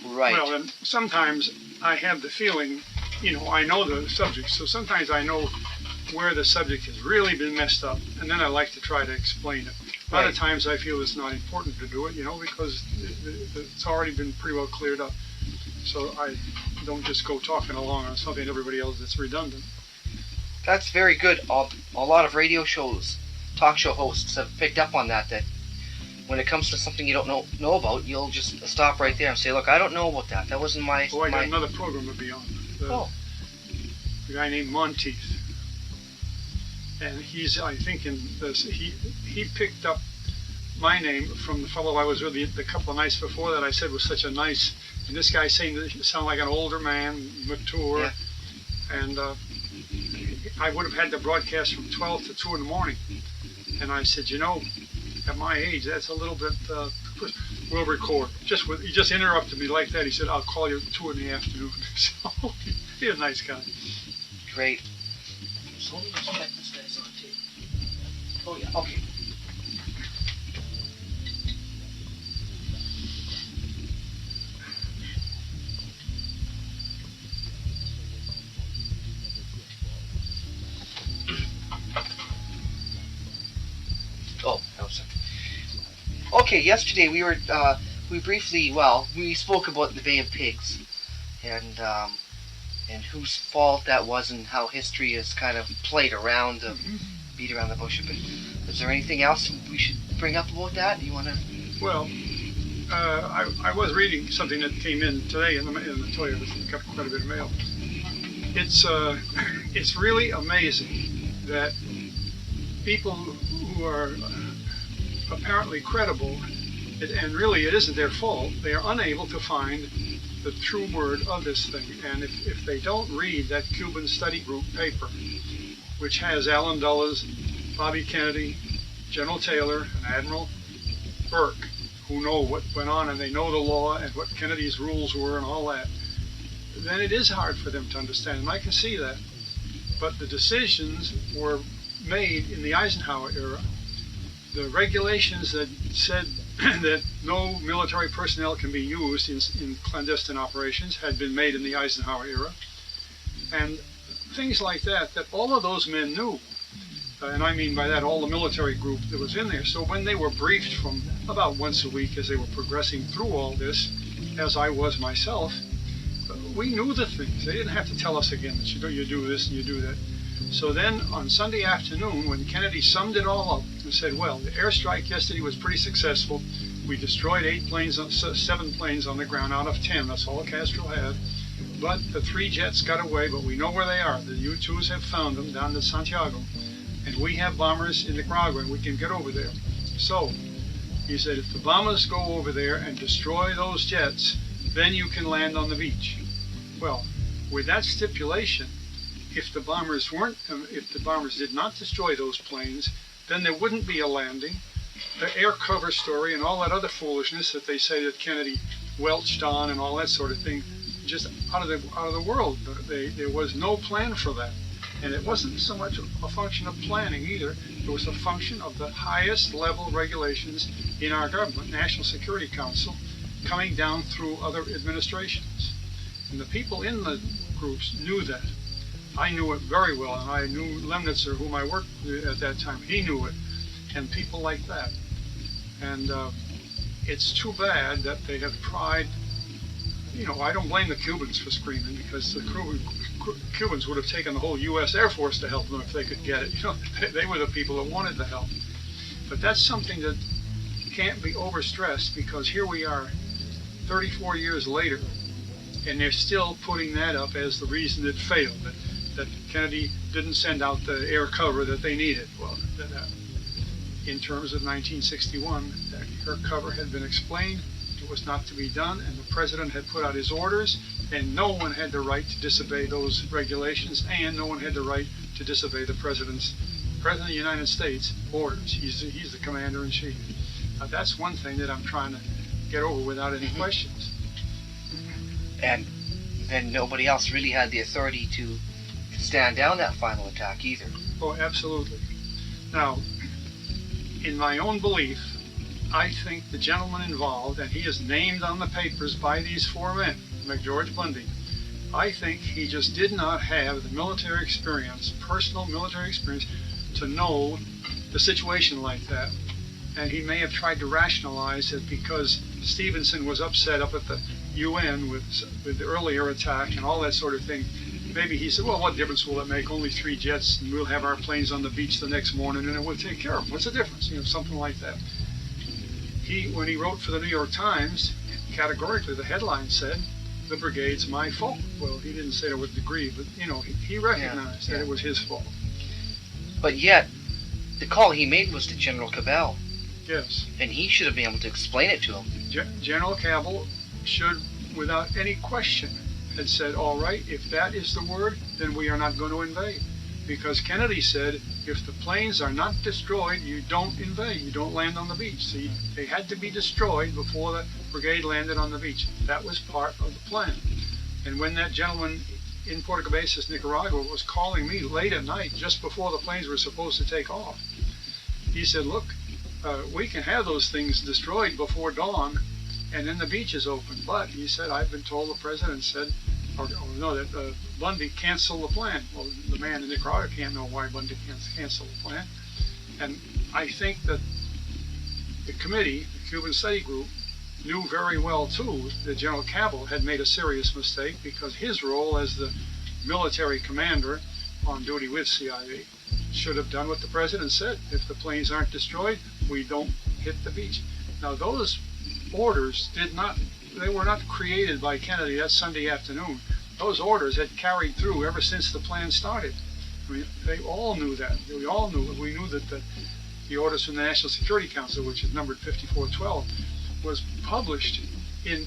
Right. Well, and sometimes I have the feeling, I know the subject, so sometimes I know where the subject has really been messed up, and then I like to try to explain it. A lot of times I feel it's not important to do it, because it's already been pretty well cleared up. So I don't just go talking along on something everybody else that's redundant. That's very good. A lot of radio shows, talk show hosts have picked up on that when it comes to something you don't know about, you'll just stop right there and say, look, I don't know about that. That wasn't my... Oh, I got another program to be on. The guy named Monteith. And he's, I think, he picked up my name from the fellow I was with the couple of nights before that I said was such a nice... And this guy seemed to sound like an older man, mature. Yeah. And I would have had the broadcast from 12 to 2 in the morning. And I said, at my age, that's a little bit, we'll record. He just interrupted me like that. He said, I'll call you at 2 in the afternoon. So, he's a nice guy. Great. So let me just check this guy's on tape. Oh, yeah, okay. Oh, no, sir. Okay, yesterday we spoke about the Bay of Pigs and whose fault that was and how history has kind of played around, beat around the bush a bit. Is there anything else we should bring up about that? Do you want to? Well, I was reading something that came in today in the Toyota. It's got quite a bit of mail. It's really amazing that people who are apparently credible, and really it isn't their fault, they are unable to find the true word of this thing. And if they don't read that Cuban study group paper, which has Allen Dulles, Bobby Kennedy, General Taylor, and Admiral Burke, who know what went on and they know the law and what Kennedy's rules were and all that, then it is hard for them to understand, and I can see that. But the decisions were made in the Eisenhower era. The regulations that said that no military personnel can be used in clandestine operations had been made in the Eisenhower era. And things like that all of those men knew. And I mean by that all the military group that was in there. So when they were briefed from about once a week as they were progressing through all this, as I was myself, we knew the things. They didn't have to tell us again that you do this and you do that. So then on Sunday afternoon, when Kennedy summed it all up and said, well, the airstrike yesterday was pretty successful. We destroyed 7 planes on the ground out of 10. That's all Castro had. But the 3 jets got away, but we know where they are. The U-2s have found them down in Santiago. And we have bombers in Nicaragua, and we can get over there. So he said, if the bombers go over there and destroy those jets, then you can land on the beach. Well, with that stipulation, if the bombers did not destroy those planes, then there wouldn't be a landing. The air cover story and all that other foolishness that they say that Kennedy welched on and all that sort of thing, just out of the world. There was no plan for that. And it wasn't so much a function of planning either. It was a function of the highest level regulations in our government, National Security Council, coming down through other administrations. And the people in the groups knew that. I knew it very well, and I knew Lemnitzer, whom I worked with at that time. He knew it, and people like that. And it's too bad that they have tried. I don't blame the Cubans for screaming, because the Cubans would have taken the whole U.S. Air Force to help them if they could get it. They were the people that wanted the help. But that's something that can't be overstressed, because here we are 34 years later, and they're still putting that up as the reason it failed, that Kennedy didn't send out the air cover that they needed. Well, in terms of 1961, that air cover had been explained, it was not to be done, and the president had put out his orders, and no one had the right to disobey those regulations, and no one had the right to disobey the President of the United States orders. He's the commander-in-chief. Now, that's one thing that I'm trying to get over without any questions. And then nobody else really had the authority to stand down that final attack either. Oh, absolutely. Now, in my own belief, I think the gentleman involved, and he is named on the papers by these four men, like George Bundy, I think he just did not have the military experience, personal military experience, to know the situation like that. And he may have tried to rationalize it because Stevenson was upset up at the UN with the earlier attack and all that sort of thing. Maybe he said, well, what difference will it make? Only 3 jets, and we'll have our planes on the beach the next morning, and it will take care of them. What's the difference? Something like that. When he wrote for the New York Times, categorically the headline said, "The brigade's my fault." Well, he didn't say it with degree, but he recognized that it was his fault. But yet, the call he made was to General Cabell. Yes. And he should have been able to explain it to him. General Cabell should, without any question, had said, all right, if that is the word, then we are not going to invade. Because Kennedy said, if the planes are not destroyed, you don't invade, you don't land on the beach. So they had to be destroyed before the brigade landed on the beach. That was part of the plan. And when that gentleman in Puerto Cabezas, Nicaragua, was calling me late at night, just before the planes were supposed to take off, he said, look, we can have those things destroyed before dawn, and then the beach is open. But, he said, I've been told the president said, that Bundy canceled the plan. Well, the man in Nicaragua can't know why Bundy canceled the plan. And I think that the committee, the Cuban Study Group, knew very well, too, that General Cabell had made a serious mistake because his role as the military commander on duty with CIA should have done what the president said. If the planes aren't destroyed, we don't hit the beach. Now, those orders they were not created by Kennedy that Sunday afternoon. Those orders had carried through ever since the plan started. I mean, they all knew that. We all knew it. We knew that the orders from the National Security Council, which is numbered 5412, was published in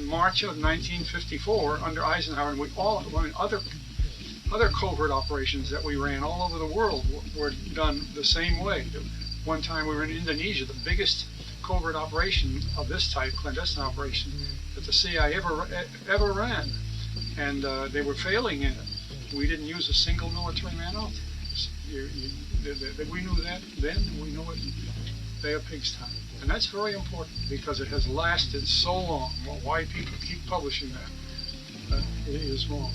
March of 1954 under Eisenhower, and other covert operations that we ran all over the world were done the same way. One time we were in Indonesia, the biggest covert operation of this type, clandestine operation, that the CIA ever ran, and they were failing in it. We didn't use a single military man out there. We knew that then, we know it in Bay of Pigs time. And that's very important because it has lasted so long. Well, why people keep publishing that it is wrong.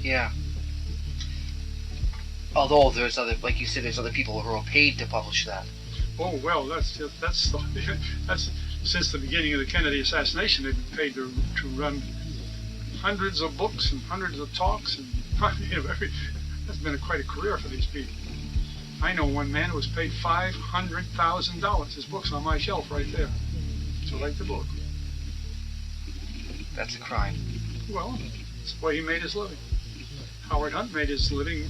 Yeah. Although there's like you said, there's other people who are paid to publish that. Oh well, that's since the beginning of the Kennedy assassination, they've been paid to run hundreds of books and hundreds of talks, and that's been quite a career for these people. I know one man who was paid $500,000. His book's on my shelf right there to write the book. That's a crime. Well, that's the way he made his living. Howard Hunt made his living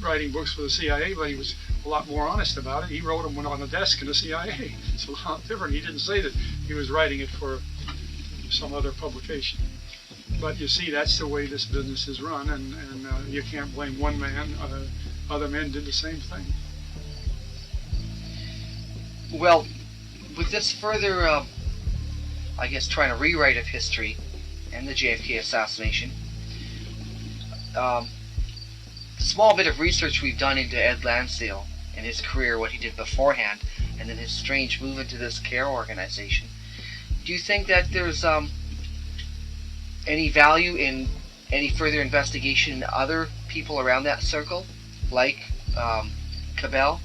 writing books for the CIA, but he was a lot more honest about it. He wrote them when on the desk in the CIA. It's a lot different. He didn't say that he was writing it for some other publication. But you see, that's the way this business is run, and you can't blame one man. Other men did the same thing. Well, with this further, I guess, trying to rewrite of history and the JFK assassination, the small bit of research we've done into Ed Lansdale and his career, what he did beforehand, and then his strange move into this care organization, do you think that there's any value in any further investigation in other people around that circle, like Cabell,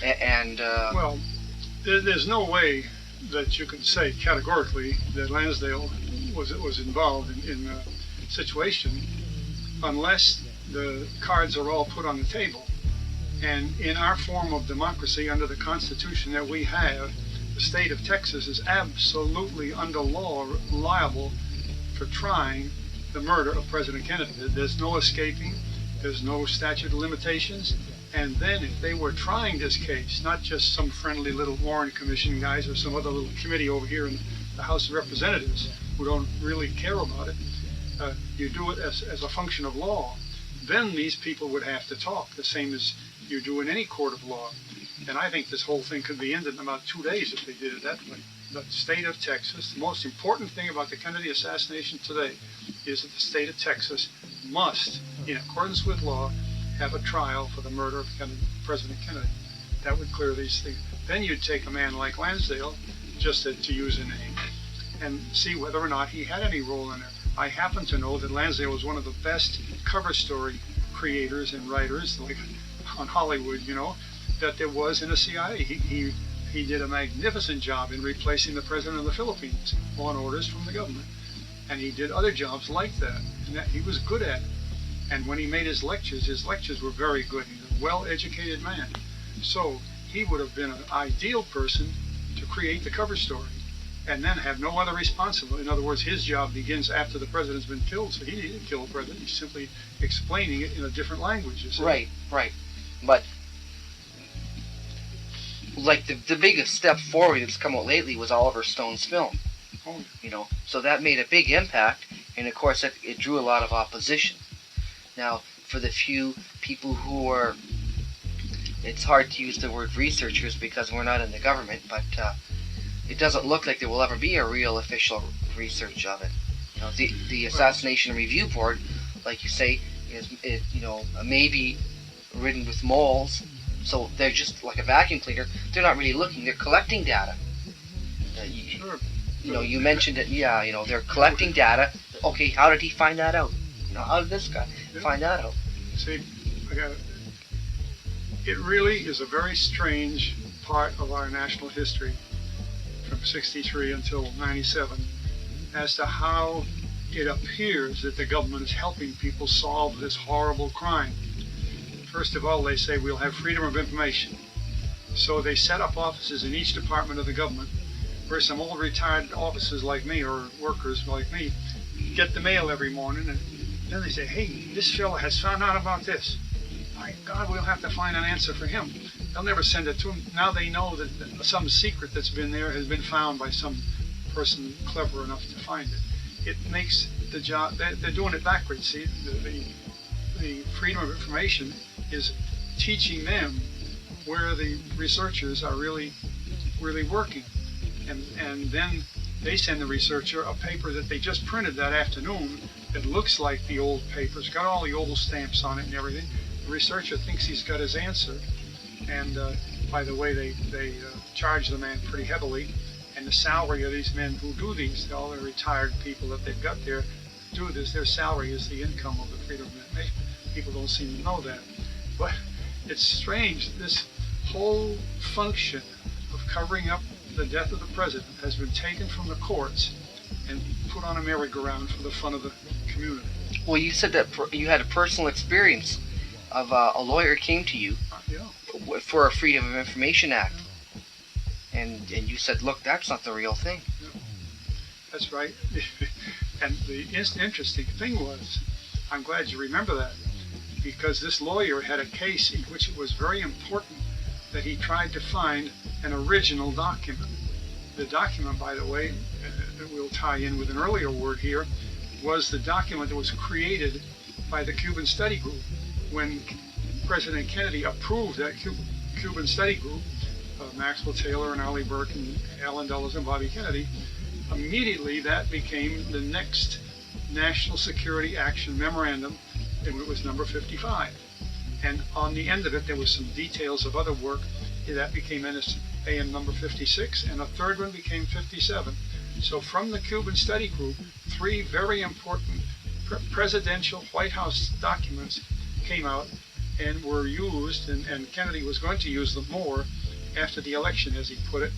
and well, there's no way that you could say categorically that Lansdale was involved in a situation unless the cards are all put on the table. And in our form of democracy, under the Constitution that we have, the state of Texas is absolutely under law liable for trying the murder of President Kennedy. There's no escaping. There's no statute of limitations. And then if they were trying this case, not just some friendly little Warren Commission guys or some other little committee over here in the House of Representatives who don't really care about it, you do it as a function of law, then these people would have to talk, the same as you do in any court of law. And I think this whole thing could be ended in about 2 days if they did it that way. The state of Texas, the most important thing about the Kennedy assassination today is that the state of Texas must, in accordance with law, have a trial for the murder of President Kennedy. That would clear these things. Then you'd take a man like Lansdale, just to use a name, and see whether or not he had any role in it. I happen to know that Lansdale was one of the best cover story creators and writers, like on Hollywood, that there was in the CIA. He did a magnificent job in replacing the president of the Philippines on orders from the government. And he did other jobs like that, and that he was good at it. And when he made his lectures were very good. He's a well-educated man. So he would have been an ideal person to create the cover story and then have no other responsibility. In other words, his job begins after the president's been killed, so he didn't kill the president. He's simply explaining it in a different language. Right. But like the biggest step forward that's come out lately was Oliver Stone's film. Oh. So that made a big impact, and of course it drew a lot of opposition. Now, for the few people who are, it's hard to use the word researchers because we're not in the government, but it doesn't look like there will ever be a real official research of it. The Assassination Review Board, like you say, is maybe ridden with moles, so they're just like a vacuum cleaner. They're not really looking; they're collecting data. Sure. You mentioned it. Yeah, they're collecting data. Okay, how did he find that out? How did this guy find that out? See, it really is a very strange part of our national history from 63 until 97 as to how it appears that the government is helping people solve this horrible crime. First of all, they say we'll have freedom of information. So they set up offices in each department of the government where some old retired officers like me or workers like me get the mail every morning, and then they say, hey, this fella has found out about this. My God, we'll have to find an answer for him. They'll never send it to him. Now they know that some secret that's been there has been found by some person clever enough to find it. It makes the job, they're doing it backwards. See, the freedom of information is teaching them where the researchers are really working. And then they send the researcher a paper that they just printed that afternoon that looks like the old papers, got all the old stamps on it and everything. The researcher thinks he's got his answer, and by the way, they charge the man pretty heavily, and the salary of these men who do these, all the retired people that they've got there do this, their salary is the income of the freedom of information. People don't seem to know that. But it's strange, this whole function of covering up the death of the president has been taken from the courts and put on a merry-go-round for the fun of the community. Well, you said that you had a personal experience of a lawyer came to you for a Freedom of Information Act, and you said, look, that's not the real thing. Yeah. That's right. And the interesting thing was, I'm glad you remember that, because this lawyer had a case in which it was very important that he tried to find an original document. The document, by the way, that we'll tie in with an earlier word here, was the document that was created by the Cuban Study Group. When President Kennedy approved that Cuban Study Group, Maxwell Taylor and Arleigh Burke and Allen Dulles and Bobby Kennedy, immediately that became the next National Security Action Memorandum, and it was number 55. And on the end of it, there was some details of other work. That became NSAM number 56, and a third one became 57. So from the Cuban Study Group, three very important presidential White House documents came out and were used, and Kennedy was going to use them more after the election, as he put it,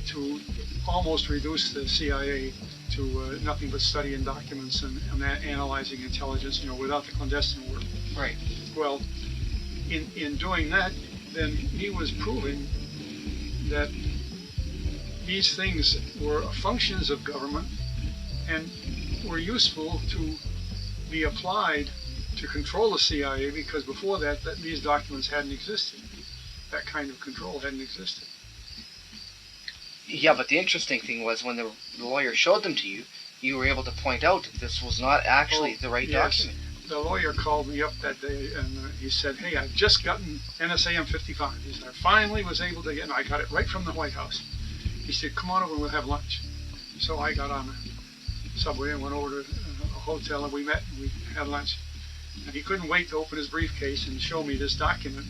to almost reduce the CIA to nothing but studying documents and analyzing intelligence, without the clandestine work. Right. Well, in doing that, then he was proving that these things were functions of government and were useful to be applied to control the CIA, because before that these documents hadn't existed. That kind of control hadn't existed. Yeah, but the interesting thing was when the lawyer showed them to you, you were able to point out that this was not actually the right document. The lawyer called me up that day and he said, hey, I've just gotten NSAM 55. He said, I finally was able to get, and I got it right from the White House. He said, come on over and we'll have lunch. So I got on the subway and went over to a hotel and we met and we had lunch. And he couldn't wait to open his briefcase and show me this document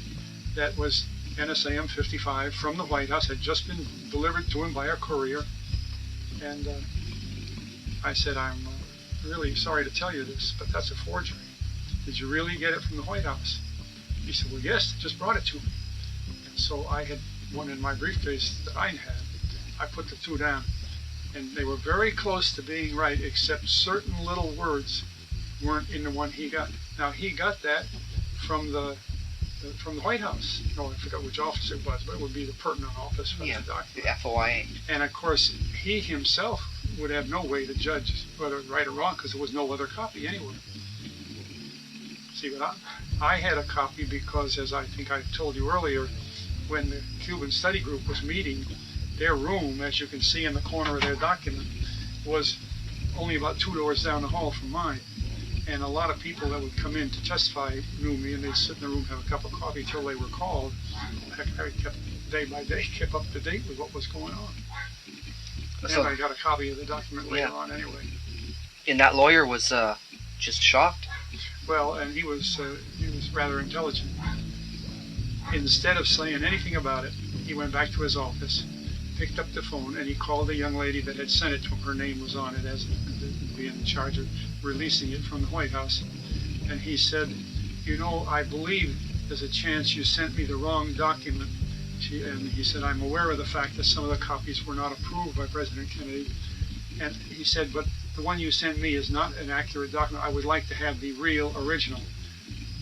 that was NSAM 55 from the White House, had just been delivered to him by a courier. And I said, I'm really sorry to tell you this, but that's a forgery. Did you really get it from the White House? He said, well, yes, they just brought it to me. And so I had one in my briefcase that I had. I put the two down. And they were very close to being right, except certain little words weren't in the one he got. Now, he got that from the White House. No, I forgot which office it was, but it would be the pertinent office for the document. The FOIA. And of course, he himself would have no way to judge whether it's right or wrong, because there was no other copy anywhere. See, but I had a copy because, as I think I told you earlier, when the Cuban study group was meeting, their room, as you can see in the corner of their document, was only about 2 doors down the hall from mine. And a lot of people that would come in to testify knew me, and they'd sit in the room, have a cup of coffee till they were called. I kept, day by day, kept up to date with what was going on. So, and I got a copy of the document later on anyway. And that lawyer was just shocked? Well, and he was rather intelligent. Instead of saying anything about it, he went back to his office, picked up the phone, and he called the young lady that had sent it to him. Her name was on it as being in charge of releasing it from the White House. And he said, you know, I believe there's a chance you sent me the wrong document. And he said, I'm aware of the fact that some of the copies were not approved by President Kennedy. And he said, but the one you sent me is not an accurate document. I would like to have the real original.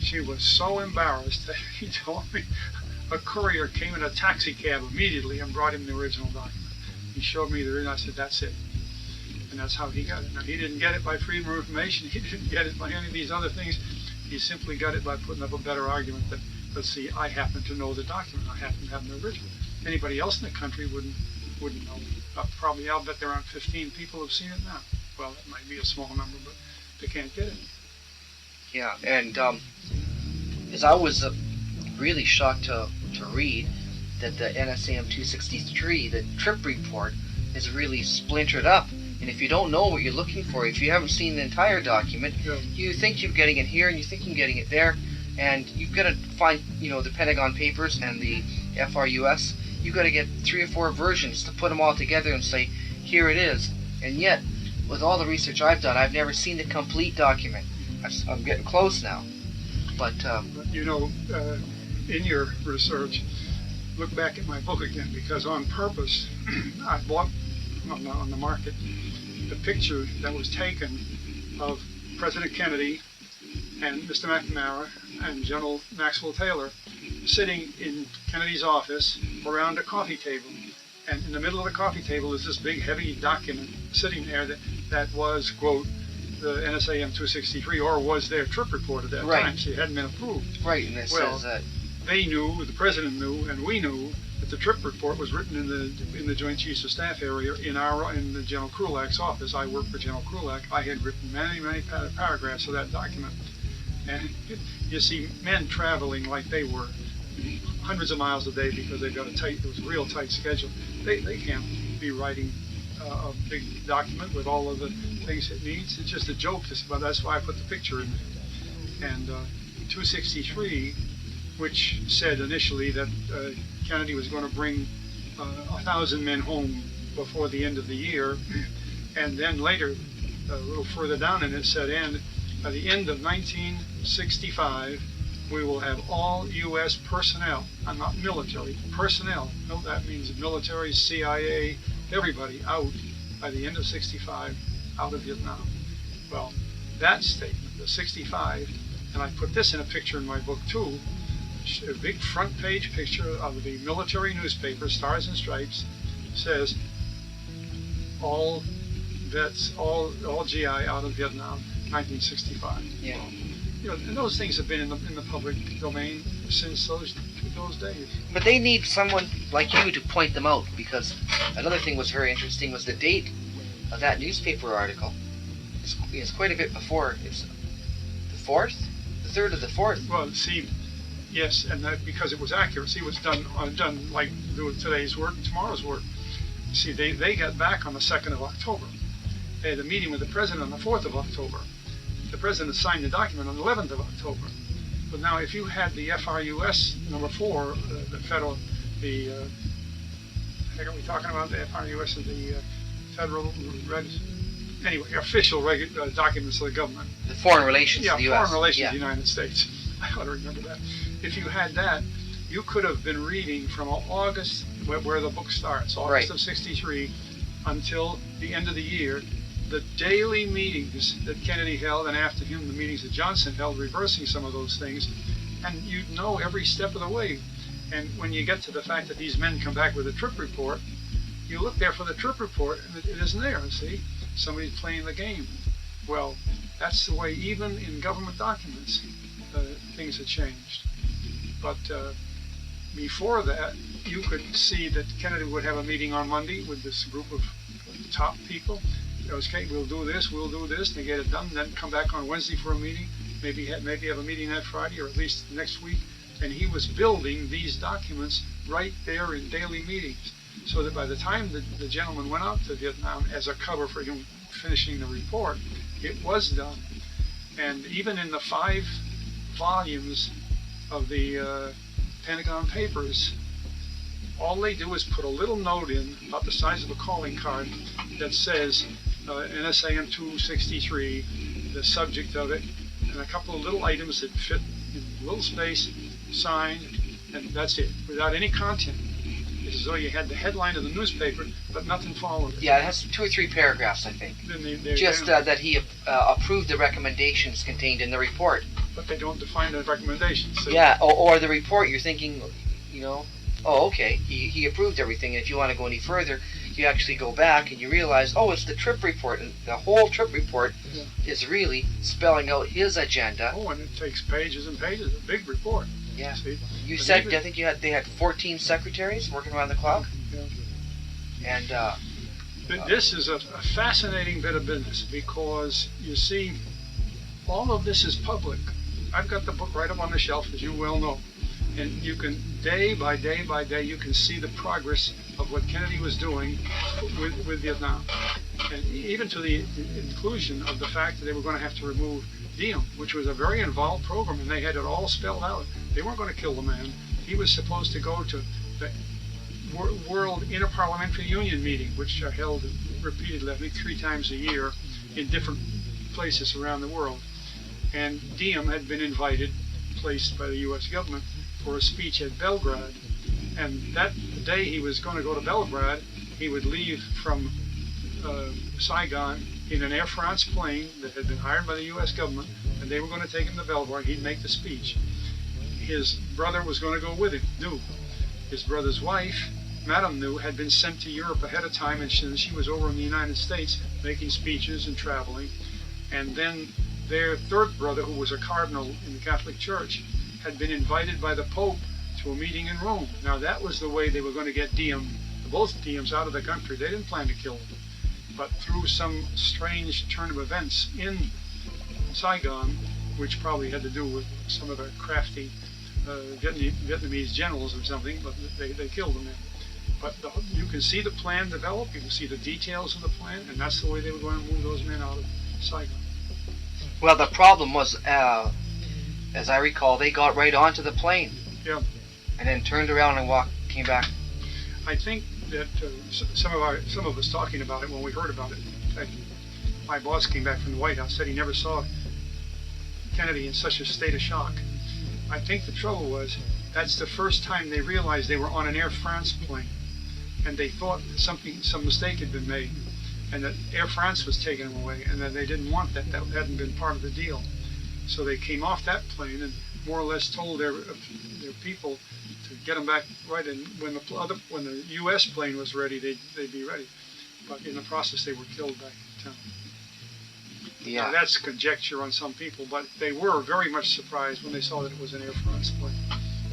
She was so embarrassed that he told me a courier came in a taxi cab immediately and brought him the original document. He showed me the original. I said, that's it. And that's how he got it. Now, he didn't get it by freedom of information. He didn't get it by any of these other things. He simply got it by putting up a better argument that, let's see, I happen to know the document. I happen to have the original. Anybody else in the country wouldn't know. Probably, I'll bet there aren't 15 people who've seen it now. Well, that might be a small number, but they can't get it. Yeah, and as I was really shocked to read that the NSAM 263, the trip report, is really splintered up. And if you don't know what you're looking for, if you haven't seen the entire document, you think you're getting it here and you think you're getting it there, and you've got to find, the Pentagon Papers and the FRUS. You've got to get 3 or 4 versions to put them all together and say, here it is. And yet, with all the research I've done, I've never seen the complete document. I'm getting close now. But in your research, look back at my book again, because on purpose, I bought on the market the picture that was taken of President Kennedy and Mr. McNamara and General Maxwell Taylor sitting in Kennedy's office around a coffee table. And in the middle of the coffee table is this big, heavy document sitting there that was, quote, the NSAM 263, or was their trip report at that time. So it hadn't been approved. Right, and it says that. They knew, the President knew, and we knew that the trip report was written in the Joint Chiefs of Staff area in the General Krulak's office. I worked for General Krulak. I had written many, many paragraphs of that document. And you see men traveling like they were, hundreds of miles a day, because they've got it was a real tight schedule. They can't be writing a big document with all of the things it needs. It's just a joke, but that's why I put the picture in there. And 263, which said initially that Kennedy was going to bring 1,000 men home before the end of the year, and then later, a little further down in it said, and by the end of 1965, we will have all U.S. personnel, not military, personnel, no, that means military, CIA, everybody out by the end of 65, out of Vietnam. Well, that statement, the 65, and I put this in a picture in my book too, a big front page picture of the military newspaper, Stars and Stripes, says all vets, all GI out of Vietnam, 1965. Yeah. And those things have been in the public domain since those days. But they need someone like you to point them out, because another thing was very interesting was the date of that newspaper article. It's quite a bit before. It's the 4th? The 3rd of the 4th. Well, see, yes, and that because it was accurate. See, it was done like today's work and tomorrow's work. See, they got back on the 2nd of October. They had a meeting with the president on the 4th of October. the president signed the document on the 11th of October. But now, if you had the FRUS number 4, the federal, I think, are we talking about the FRUS and the federal anyway, official documents of the government? The foreign relations Yeah, of the U.S. foreign relations of the United States. I ought to remember that. If you had that, you could have been reading from August, where the book starts, August of '63, until the end of the year, the daily meetings that Kennedy held, and after him the meetings that Johnson held, reversing some of those things, and you'd know every step of the way. And when you get to the fact that these men come back with a trip report, you look there for the trip report, and it isn't there, see? Somebody's playing the game. Well, that's the way, even in government documents, things have changed. But before that, you could see that Kennedy would have a meeting on Monday with this group of top people. Okay, we'll do this, they get it done, then come back on Wednesday for a meeting, maybe have a meeting that Friday, or at least next week. And he was building these documents right there in daily meetings, so that by the time the gentleman went out to Vietnam as a cover for him finishing the report, it was done. And even in the 5 volumes of the Pentagon Papers, all they do is put a little note in about the size of a calling card that says NSAM 263, the subject of it, and a couple of little items that fit in a little space, signed, and that's it, without any content. It's as though you had the headline of the newspaper, but nothing followed it. Yeah, it has 2 or 3 paragraphs, I think. Just that he approved the recommendations contained in the report. But they don't define the recommendations. So yeah, or the report, you're thinking, oh, okay, he approved everything, and if you want to go any further, you actually go back and you realize, oh, it's the trip report, and the whole trip report is really spelling out his agenda. Oh, and it takes pages and pages, a big report. Yeah. See? You said, I think they had 14 secretaries working around the clock. Yeah. And this is a fascinating bit of business, because you see, all of this is public. I've got the book right up on the shelf, as you well know. And you can, day by day by day, you can see the progress of what Kennedy was doing with Vietnam. And even to the inclusion of the fact that they were going to have to remove Diem, which was a very involved program, and they had it all spelled out. They weren't going to kill the man. He was supposed to go to the World Interparliamentary Union meeting, which are held repeatedly, I think 3 times a year, in different places around the world. And Diem had been invited, placed by the U.S. government, for a speech at Belgrade. And that day he was going to go to Belgrade, he would leave from Saigon in an Air France plane that had been hired by the U.S. government, and they were going to take him to Belgrade. He'd make the speech. His brother was going to go with him, New. His brother's wife, Madame New, had been sent to Europe ahead of time, and she was over in the United States making speeches and traveling. And then their third brother, who was a cardinal in the Catholic Church, had been invited by the Pope to a meeting in Rome. Now that was the way they were going to get both Diems out of the country. They didn't plan to kill them. But through some strange turn of events in Saigon, which probably had to do with some of the crafty Vietnamese generals or something, but they killed them. But you can see the plan develop, you can see the details of the plan, and that's the way they were going to move those men out of Saigon. Well, the problem was, as I recall, they got right onto the plane. Yeah. And then turned around and came back. I think that some of us talking about it when we heard about it. In fact, my boss came back from the White House, said he never saw Kennedy in such a state of shock. I think the trouble was, that's the first time they realized they were on an Air France plane, and they thought some mistake had been made, and that Air France was taking them away, and that they didn't want that. That hadn't been part of the deal. So they came off that plane and more or less told their people to get them back right, and when the U.S. plane was ready, they'd be ready. But in the process, they were killed back in town. Yeah. Now, that's conjecture on some people, but they were very much surprised when they saw that it was an Air France plane,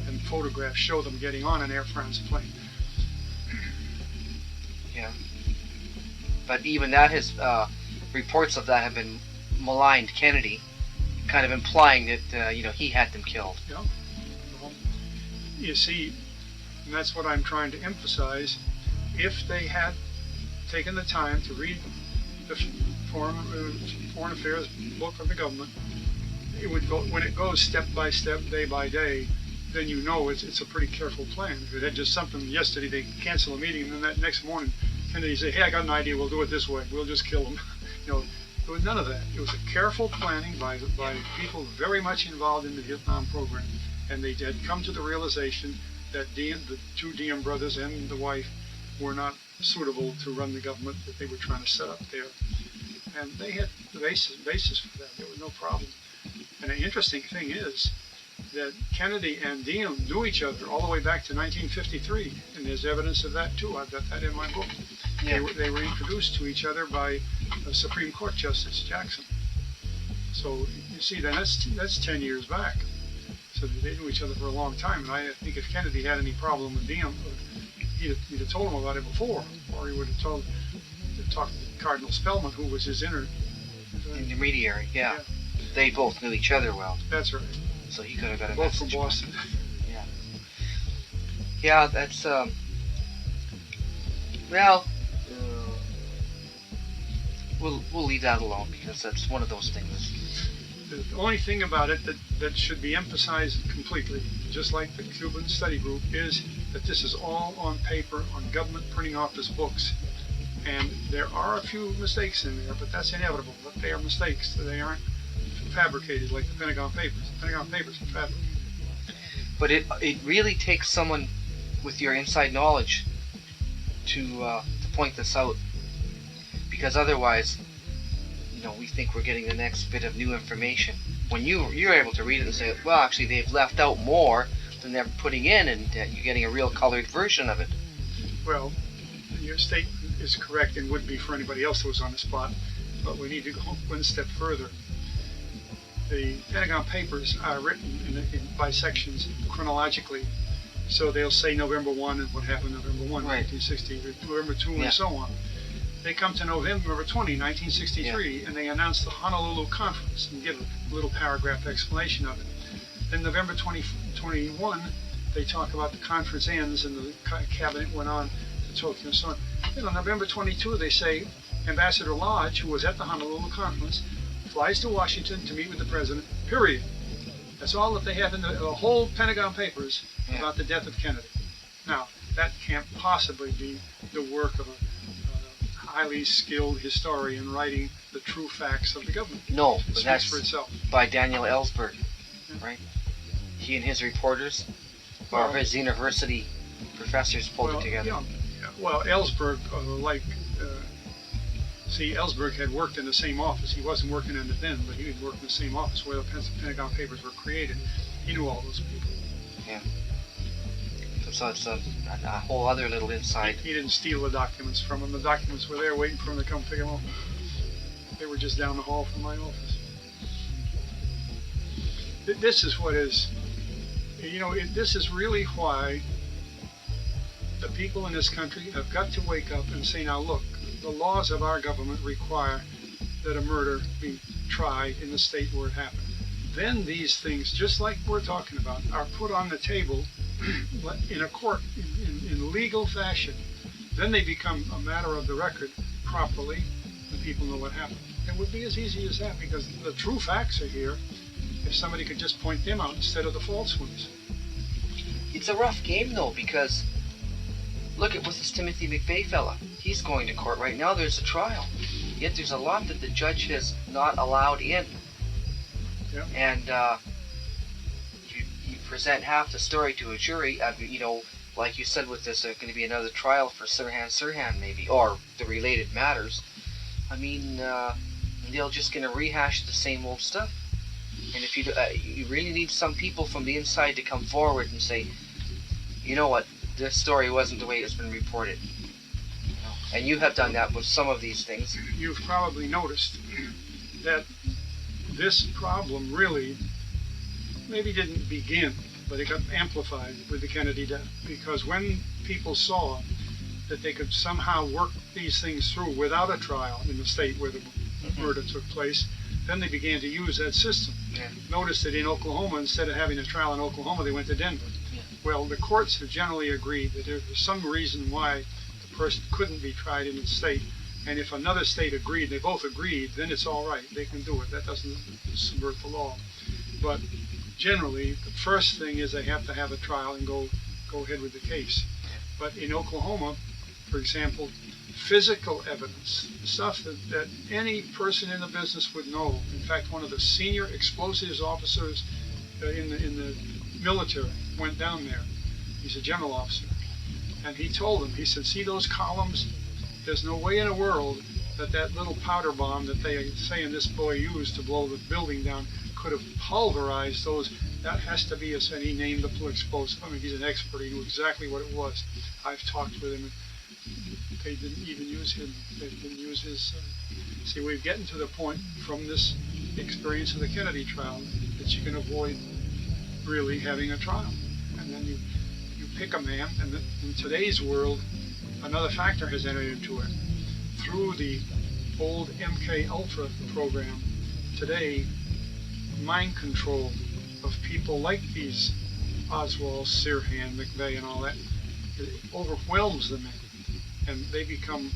and photographs show them getting on an Air France plane. Yeah. But even that, his reports of that have been maligned Kennedy, kind of implying that he had them killed. Yeah. Well, you see, and that's what I'm trying to emphasize. If they had taken the time to read the foreign affairs book of the government, it would go, when it goes step by step, day by day, then you know it's a pretty careful plan. If it had just something yesterday, they cancel a meeting, and then that next morning, Kennedy say, "Hey, I got an idea. We'll do it this way. We'll just kill them." There was none of that. It was a careful planning by people very much involved in the Vietnam program, and they had come to the realization that the two Diem brothers and the wife were not suitable to run the government that they were trying to set up there, and they had the basis for that. There was no problem. And the interesting thing is that Kennedy and Diem knew each other all the way back to 1953, and there's evidence of that too. I've got that in my book. Yeah. They were introduced to each other by Supreme Court Justice Jackson. So you see, then that's 10 years back. So they knew each other for a long time. And I think if Kennedy had any problem with Diem, he'd have told him about it before, or he would have talked to Cardinal Spellman, who was his intermediary. Yeah. They both knew each other well. That's right. So he could have got a both message. From Boston. Yeah. Yeah, that's well, we'll leave that alone because that's one of those things. The only thing about it that should be emphasized completely, just like the Cuban study group, is that this is all on paper, on government printing office books. And there are a few mistakes in there, but that's inevitable. But they are mistakes. They aren't fabricated like the Pentagon Papers. The Pentagon Papers are fabricated. But it really takes someone with your inside knowledge to point this out, because otherwise, we think we're getting the next bit of new information. When you're able to read it and say, well, actually they've left out more than they're putting in, and you're getting a real colored version of it. Well, your statement is correct and would be for anybody else who was on the spot, but we need to go one step further. The Pentagon Papers are written by sections chronologically, so they'll say November 1 and what happened November 1, right. 1960, November 2, Yeah. and so on. They come to November 20, 1963, and they announce the Honolulu Conference and give a little paragraph explanation of it. Then November 2021, they talk about the conference ends and the cabinet went on to Tokyo and so on. Then on November 22, they say Ambassador Lodge, who was at the Honolulu Conference, flies to Washington to meet with the president, period. That's all that they have in the whole Pentagon Papers about the death of Kennedy. Now, that can't possibly be the work of a highly skilled historian writing the true facts of the government. No, It but speaks that's for itself. by Daniel Ellsberg, right? He and his reporters, or his university professors pulled it together. Yeah. Well, Ellsberg, Ellsberg had worked in the same office. He wasn't working in it then, but he had worked in the same office where the Pentagon Papers were created. He knew all those people. Yeah. So it's a whole other little inside. He didn't steal the documents from him. The documents were there waiting for him to come pick them up. They were just down the hall from my office. This is what is, this is really why the people in this country have got to wake up and say, now look, the laws of our government require that a murder be tried in the state where it happened. Then these things, just like we're talking about, are put on the table in a court in legal fashion. Then they become a matter of the record properly, and people know what happened. It would be as easy as that, because the true facts are here if somebody could just point them out instead of the false ones. It's a rough game though, because look at this Timothy McVeigh fella. He's going to court right now. There's a trial, yet there's a lot that the judge has not allowed in. Yeah. And you present half the story to a jury. Like you said, with this, there's going to be another trial for Sirhan maybe, or the related matters. I mean, they're just going to rehash the same old stuff. And if you really need some people from the inside to come forward and say, you know what, this story wasn't the way it's been reported. And you have done that with some of these things. You've probably noticed that this problem really maybe didn't begin, but it got amplified with the Kennedy death. Because when people saw that they could somehow work these things through without a trial in the state where the murder took place, then they began to use that system. Yeah. Notice that in Oklahoma, instead of having a trial in Oklahoma, they went to Denver. Yeah. Well, the courts have generally agreed that there was some reason why the person couldn't be tried in the state, And if another state agreed, they both agreed, then it's all right. They can do it. That doesn't subvert the law. But generally, the first thing is they have to have a trial and go ahead with the case. But in Oklahoma, for example, physical evidence, stuff that any person in the business would know. In fact, one of the senior explosives officers in the military went down there. He's a general officer. And he told them, he said, see those columns? There's no way in the world that little powder bomb that they say in this boy used to blow the building down could have pulverized those. That has to be, and he named the explosive. I mean, he's an expert. He knew exactly what it was. I've talked with him. They didn't even use him. They didn't use his. See, we're getting to the point from this experience of the Kennedy trial that you can avoid really having a trial. And then you pick a man, and in today's world, another factor has entered into it. Through the old MK Ultra program, today, mind control of people like these Oswald, Sirhan, McVeigh, and all that, it overwhelms the men. And they become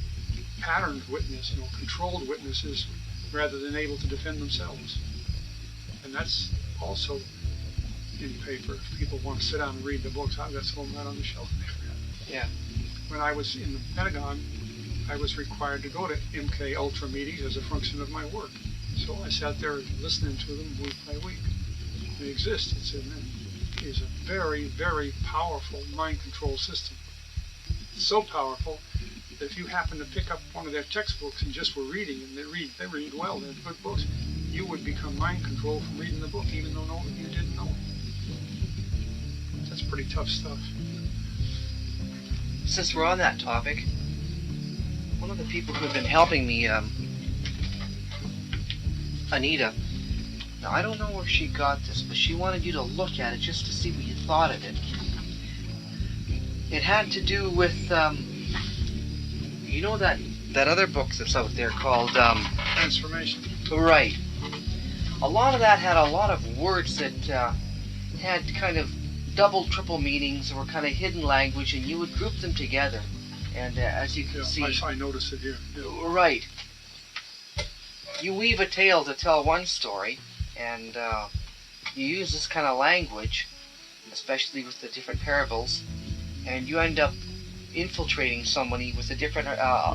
patterned witnesses, controlled witnesses, rather than able to defend themselves. And that's also in paper. If people want to sit down and read the books, I've got some of them right on the shelf there. Yeah. When I was in the Pentagon, I was required to go to MK Ultra meetings as a function of my work. So I sat there listening to them week by week. They exist. It's a very, very powerful mind control system. It's so powerful that if you happen to pick up one of their textbooks and just were reading, and they read well, they're good books, you would become mind controlled from reading the book, even though you didn't know it. That's pretty tough stuff. Since we're on that topic, one of the people who have been helping me, Anita, now I don't know where she got this, but she wanted you to look at it just to see what you thought of it. It had to do with, you know that other book that's out there called, Transformation. Right. A lot of that had a lot of words that had kind of double, triple meanings, or were kind of hidden language, and you would group them together. And as you can see... I noticed it here. Yeah. Right. You weave a tale to tell one story, and you use this kind of language, especially with the different parables, and you end up infiltrating somebody with a different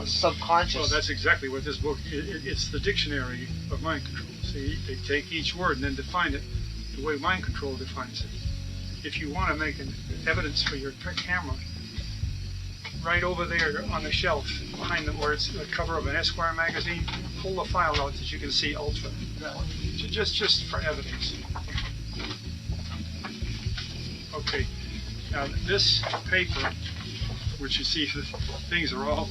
subconscious... Well, that's exactly what this book is. It's the dictionary of mind control. See, they take each word and then define it the way mind control defines it. If you want to make an evidence for your camera, right over there on the shelf behind them where it's the cover of an Esquire magazine, pull the file out that you can see Ultra. That one. Just for evidence. Okay. Now this paper, which you see the things are all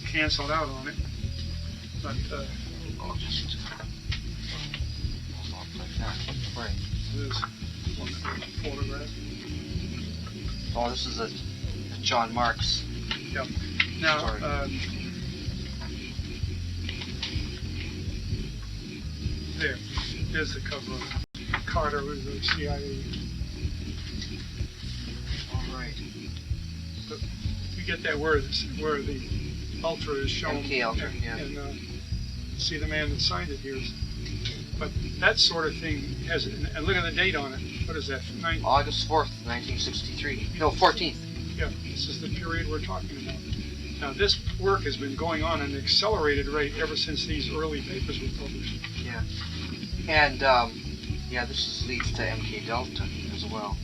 canceled out on it, but there's one photograph. Oh, this is a John Marks. Yep. Now, there's the cover of Carter with the CIA. All right. But you get that where the Ultra is shown. MK Ultra, yeah. And see the man that signed it here. But that sort of thing has, and look at the date on it. What is that? August 4th, 1963. No, 14th. Yeah, this is the period we're talking about. Now, this work has been going on at an accelerated rate ever since these early papers were published. Yeah. And, this leads to MK Delta as well.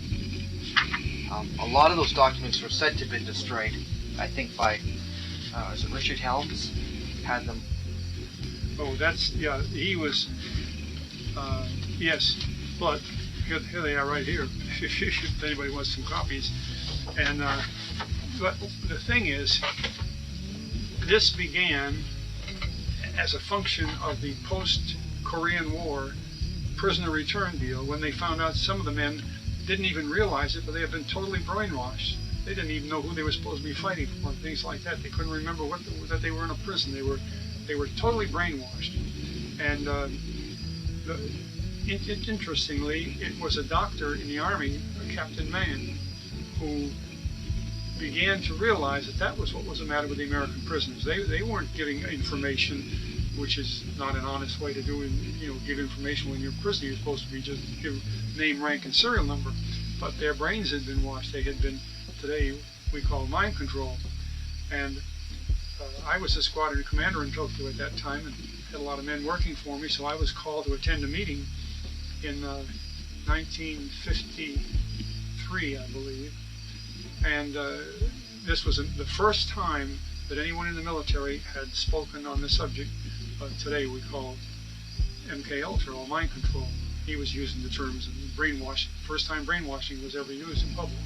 A lot of those documents were said to have been destroyed, I think, by, is it Richard Helms? Had them. Oh, he was, yes, but here they are right here, if anybody wants some copies. And, but the thing is, this began as a function of the post-Korean War prisoner return deal, when they found out some of the men didn't even realize it, but they had been totally brainwashed. They didn't even know who they were supposed to be fighting for, and things like that. They couldn't remember that they were in a prison. They were totally brainwashed. And interestingly, it was a doctor in the Army, Captain Mann, who began to realize that that was what was the matter with the American prisoners. They weren't giving information, which is not an honest way to do it. Give information when you're a prisoner. You're supposed to be just give name, rank, and serial number. But their brains had been washed. They had been, today we call mind control. And I was the squadron commander in Tokyo at that time, and had a lot of men working for me. So I was called to attend a meeting in 1953, I believe. And this was the first time that anyone in the military had spoken on the subject. Today we call MK Ultra, or mind control. He was using the terms of brainwashing. First time brainwashing was ever used in public.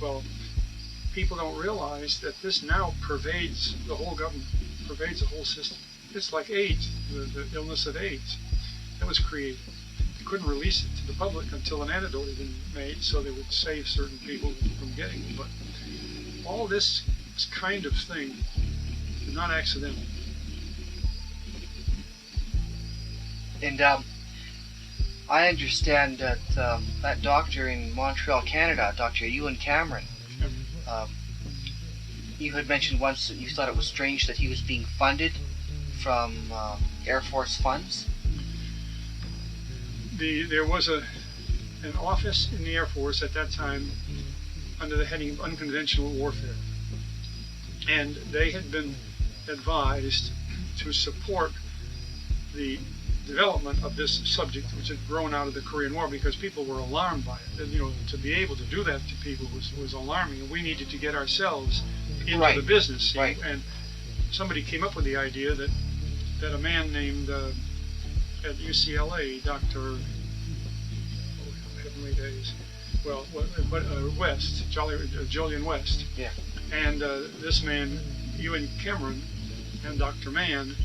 Well, people don't realize that this now pervades the whole government, pervades the whole system. It's like AIDS, the illness of AIDS that was created. They couldn't release it to the public until an antidote had been made, so they would save certain people from getting it. But all this kind of thing is not accidental. And I understand that that doctor in Montreal, Canada, Dr. Ewan Cameron, you had mentioned once that you thought it was strange that he was being funded from Air Force funds. There was an office in the Air Force at that time under the heading of unconventional warfare. And they had been advised to support the development of this subject, which had grown out of the Korean War, because people were alarmed by it. And, to be able to do that to people was alarming, and we needed to get ourselves into the business. Right. And somebody came up with the idea that a man named at UCLA, Dr. Heavenly Days, West, Julian West. Yeah. And this man, Ewan Cameron, and Dr. Mann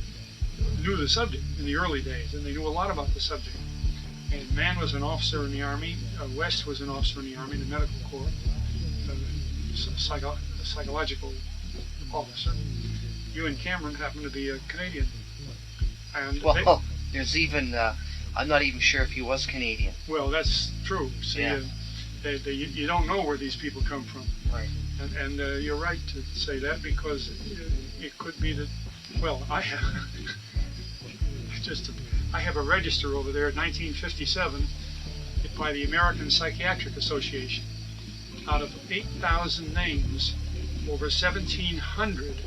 knew the subject in the early days, and they knew a lot about the subject. And Mann was an officer in the Army, West was an officer in the Army, the Medical Corps, psychological officer. Ewan Cameron happened to be a Canadian. And there's even, I'm not even sure if he was Canadian. Well, that's true. See, yeah. You don't know where these people come from. Right. And you're right to say that, because it could be that, well, I have a register over there, 1957, by the American Psychiatric Association. Out of 8,000 names, over 1,700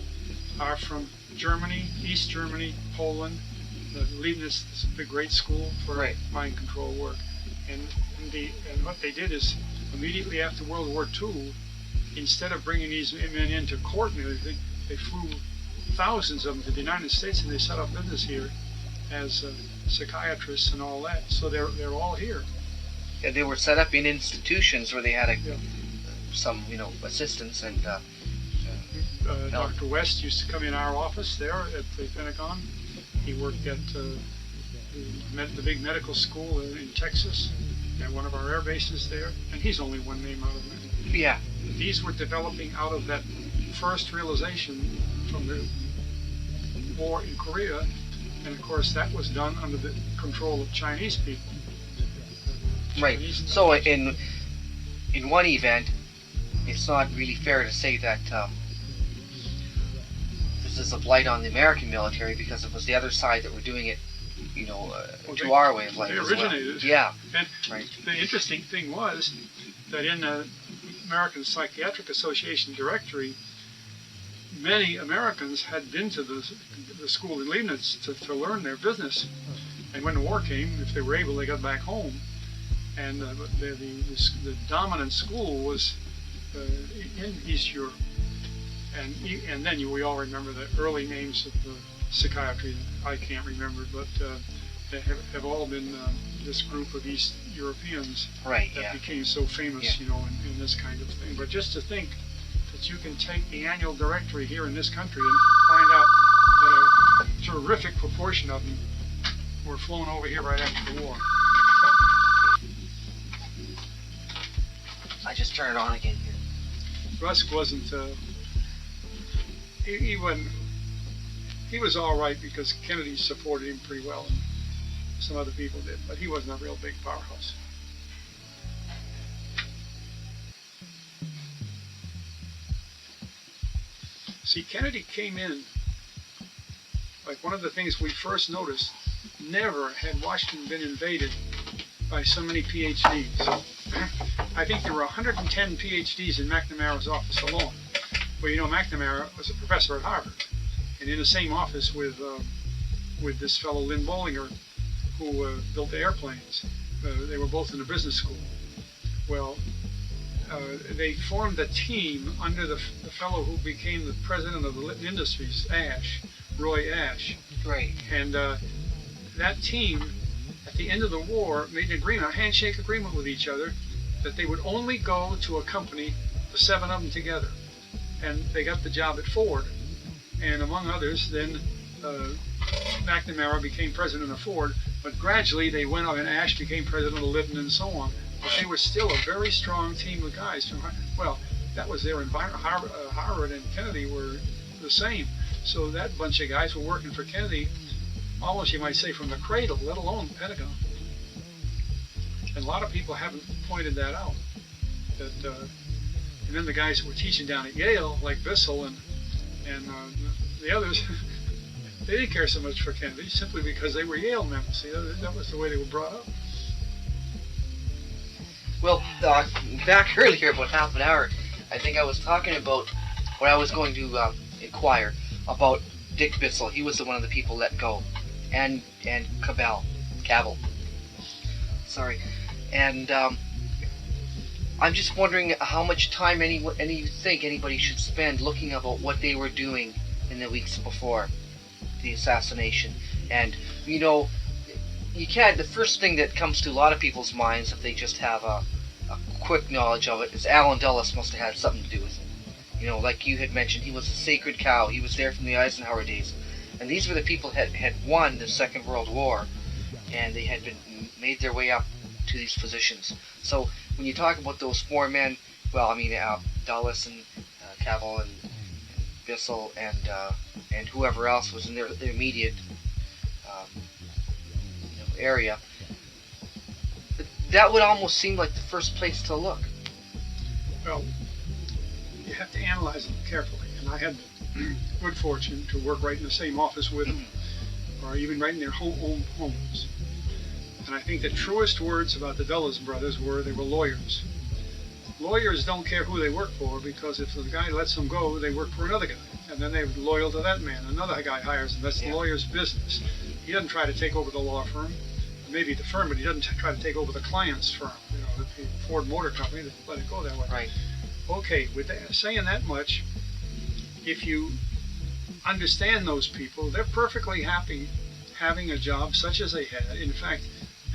are from Germany, East Germany, Poland, Leibniz, the great school for mind control work. And what they did is, immediately after World War II, instead of bringing these men into court and everything, they flew thousands of them to the United States, and they set up business here as psychiatrists and all that. So they're all here. Yeah, they were set up in institutions where they had some assistance and. Dr. West used to come in our office there at the Pentagon. He worked at the big medical school in Texas, at one of our air bases there, and he's only one name out of many. Yeah. These were developing out of that first realization from the war in Korea, and of course that was done under the control of Chinese people. Right. So in one event, it's not really fair to say that this is a blight on the American military, because it was the other side that were doing it, to our way of life. They originated. Yeah. And the interesting thing was that in the American Psychiatric Association directory, many Americans had been to the school in Leibniz to learn their business. And when the war came, if they were able, they got back home. And the dominant school was in East Europe. And then we all remember the early names of the psychiatry. I can't remember, but they have all been this group of East Europeans that became so famous, in this kind of thing. But just to think that you can take the annual directory here in this country and find out that a terrific proportion of them were flown over here right after the war. I just turn it on again here. Rusk wasn't. He was all right because Kennedy supported him pretty well, and some other people did, but he wasn't a real big powerhouse. See, Kennedy came in, like one of the things we first noticed, never had Washington been invaded by so many PhDs. I think there were 110 PhDs in McNamara's office alone. Well, you know, McNamara was a professor at Harvard, and in the same office with this fellow Lynn Bollinger, who built the airplanes. They were both in the business school. Well, they formed a team under the fellow who became the president of the Litton Industries, Roy Ash. Right. And that team, at the end of the war, made an agreement, a handshake agreement with each other, that they would only go to a company, the seven of them together. And they got the job at Ford. And among others, then McNamara became president of Ford, but gradually they went on and Ash became president of Litton and so on. But they were still a very strong team of guys. Well, that was their environment. Harvard and Kennedy were the same. So that bunch of guys were working for Kennedy, almost you might say from the cradle, let alone the Pentagon. And a lot of people haven't pointed that out. And then the guys that were teaching down at Yale, like Bissell and the others, they didn't care so much for Kennedy simply because they were Yale members. See, that was the way they were brought up. Well, back earlier, about half an hour, I think I was talking about what I was going to inquire about Dick Bissell. He was one of the people let go, and Cavell. Sorry, and I'm just wondering how much time you think anybody should spend looking about what they were doing in the weeks before the assassination. And you know, you can't. The first thing that comes to a lot of people's minds, if they just have a quick knowledge of it, is Allen Dulles must have had something to do with it. You know, like you had mentioned, he was a sacred cow. He was there from the Eisenhower days, and these were the people that had won the Second World War, and they had been made their way up to these positions. So when you talk about those four men, well, I mean Dulles and Cavell and Bissell and whoever else was in their immediate area, that would almost seem like the first place to look. Well, you have to analyze them carefully, and I had the good fortune to work right in the same office with them, or even right in their own homes. And I think the truest words about the Dulles brothers were they were lawyers. Lawyers don't care who they work for, because if the guy lets them go, they work for another guy, and then they're loyal to that man. Another guy hires them. That's the lawyer's business. He doesn't try to take over the law firm, maybe the firm, but he doesn't try to take over the client's firm. You know, the Ford Motor Company, they let it go that way. Right. Okay, with that, saying that much, if you understand those people, they're perfectly happy having a job such as they had. In fact,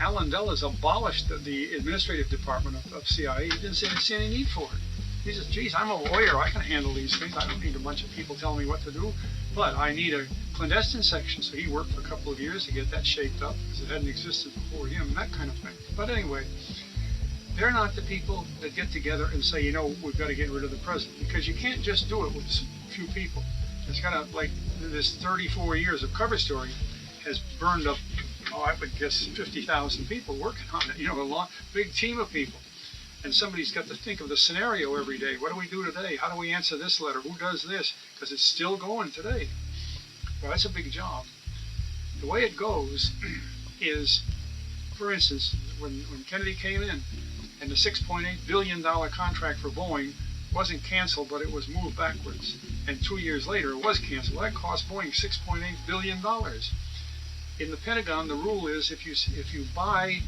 Allen Dulles abolished the administrative department of CIA. He didn't see any need for it. He says, geez, I'm a lawyer. I can handle these things. I don't need a bunch of people telling me what to do. But I need a clandestine section. So he worked for a couple of years to get that shaped up, because it hadn't existed before him, and that kind of thing. But anyway, they're not the people that get together and say, you know, we've got to get rid of the president. Because you can't just do it with a few people. It's got to, like, this 34 years of cover story has burned up, I would guess 50,000 people working on it. You know, a big team of people. And somebody's got to think of the scenario every day. What do we do today? How do we answer this letter? Who does this? Because it's still going today. Well, that's a big job. The way it goes is, for instance, when Kennedy came in, and the $6.8 billion contract for Boeing wasn't canceled, but it was moved backwards. And 2 years later, it was canceled. That cost Boeing $6.8 billion. In the Pentagon, the rule is if you buy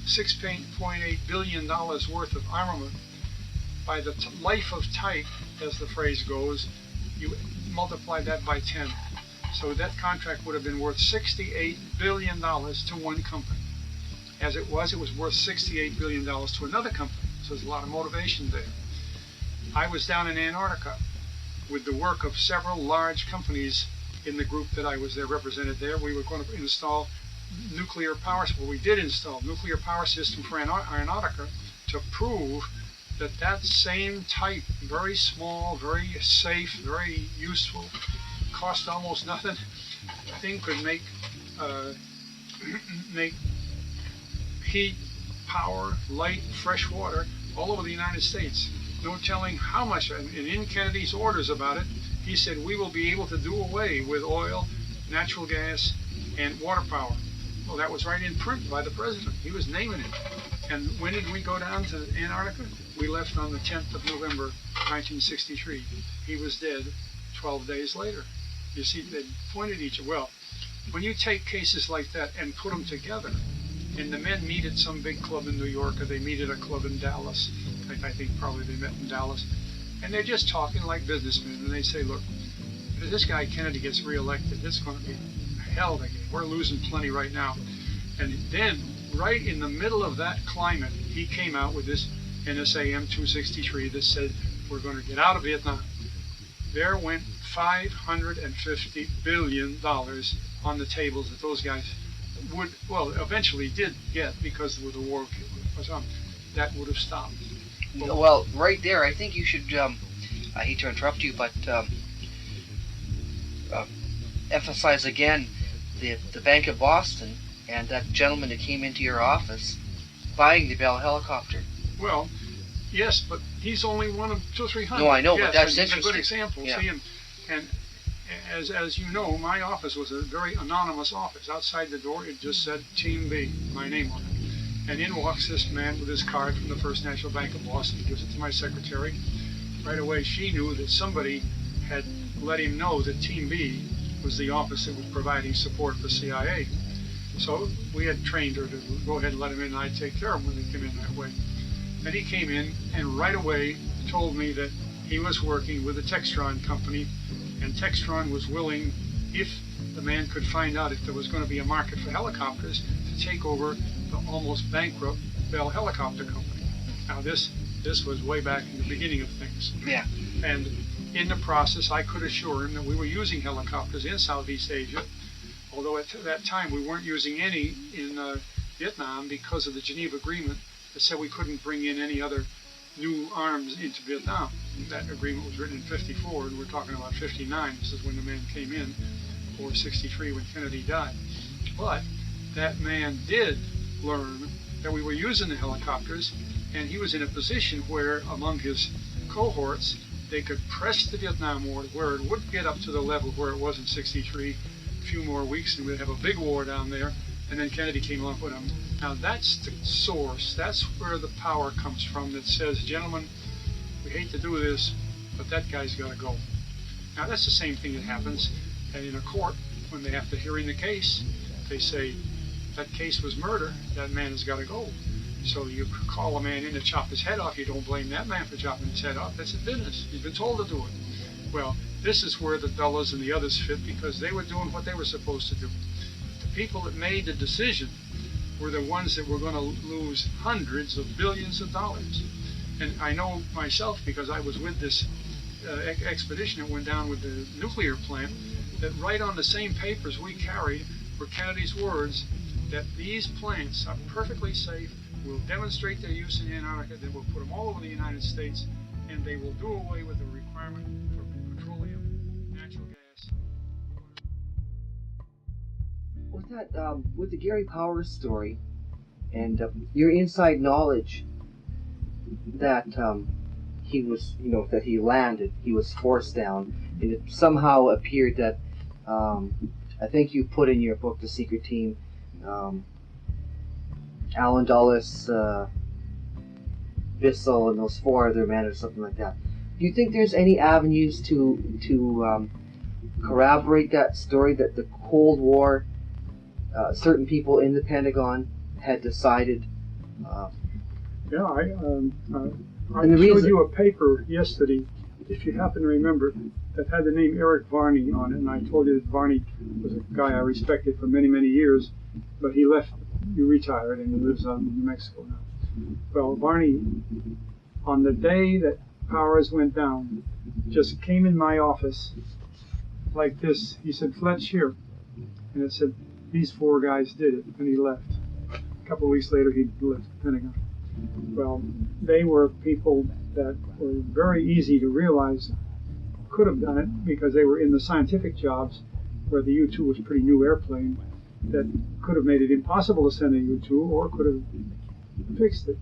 $6.8 billion worth of armament, by the life of type, as the phrase goes, you multiply that by 10. So that contract would have been worth $68 billion to one company. As it was worth $68 billion to another company. So there's a lot of motivation there. I was down in Antarctica with the work of several large companies in the group that I was there represented there. We were going to install nuclear power. Well, we did install nuclear power system for Antarctica to prove that that same type, very small, very safe, very useful, cost almost nothing, thing could make heat, power, light, fresh water all over the United States. No telling how much. And in Kennedy's orders about it, He said, we will be able to do away with oil, natural gas, and water power. Well, that was right in print by the president. He was naming it. And when did we go down to Antarctica? We left on the 10th of November, 1963. He was dead 12 days later. You see, they pointed each other. Well, when you take cases like that and put them together, and the men meet at some big club in New York, or they meet at a club in Dallas, I think probably they met in Dallas, and they're just talking like businessmen, and they say, look, if this guy Kennedy gets reelected, it's going to be hell again. We're losing plenty right now. And then, right in the middle of that climate, he came out with this NSAM 263 that said, we're going to get out of Vietnam. There went $550 billion on the tables that those guys would, well, eventually did get because of the war was on. That would have stopped. Well, right there, I think you should, I hate to interrupt you, but emphasize again the Bank of Boston and that gentleman that came into your office buying the Bell helicopter. Well, yes, but he's only one of 200 or 300. No, I know, yes, but that's and interesting. It's a good example. Yeah. See, and as you know, my office was a very anonymous office. Outside the door, it just said Team B, my name on it. And in walks this man with his card from the First National Bank of Boston. He gives it to my secretary. Right away, she knew that somebody had let him know that Team B was the office that was providing support for CIA. So we had trained her to go ahead and let him in, and I'd take care of them when they came in that way. And he came in and right away told me that he was working with the Textron company, and Textron was willing, if the man could find out if there was going to be a market for helicopters, to take over the almost bankrupt Bell Helicopter Company. Now this was way back in the beginning of things. Yeah. And in the process, I could assure him that we were using helicopters in Southeast Asia, although at that time we weren't using any in Vietnam because of the Geneva Agreement that said we couldn't bring in any other new arms into Vietnam. That agreement was written in 54, and we're talking about 59. This is when the man came in, or 63 when Kennedy died. But that man did learn that we were using the helicopters, and he was in a position where, among his cohorts, they could press the Vietnam War where it would get up to the level where it was in 63, a few more weeks, and we'd have a big war down there, and then Kennedy came along with him. Now that's the source, that's where the power comes from that says, gentlemen, we hate to do this, but that guy's got to go. Now that's the same thing that happens in a court when they have to hearing the case. They say, that case was murder, that man has got to go. So you call a man in to chop his head off, you don't blame that man for chopping his head off, that's his business, he's been told to do it. Well, this is where the Dulles and the others fit, because they were doing what they were supposed to do. The people that made the decision were the ones that were going to lose hundreds of billions of dollars. And I know myself, because I was with this expedition that went down with the nuclear plant, that right on the same papers we carried were Kennedy's words that these plants are perfectly safe, will demonstrate their use in Antarctica, they will put them all over the United States, and they will do away with the requirement for petroleum, natural gas. With that, with the Gary Powers story, and your inside knowledge that he was, that he landed, he was forced down, and it somehow appeared that, I think you put in your book, The Secret Team, Alan Dulles, Bissell, and those four other men, or something like that. Do you think there's any avenues to corroborate that story, that the Cold War, certain people in the Pentagon had decided? Yeah, I showed you a paper yesterday, if you happen to remember, that had the name Eric Varney on it, and I told you that Varney was a guy I respected for many, many years, but he retired, and he lives in New Mexico now. Well, Varney, on the day that Powers went down, just came in my office like this. He said, Fletch, here. And it said, these four guys did it, and he left. A couple of weeks later, he left the Pentagon. Well, they were people that were very easy to realize could have done it because they were in the scientific jobs where the U-2 was a pretty new airplane that could have made it impossible to send a U-2 or could have fixed it.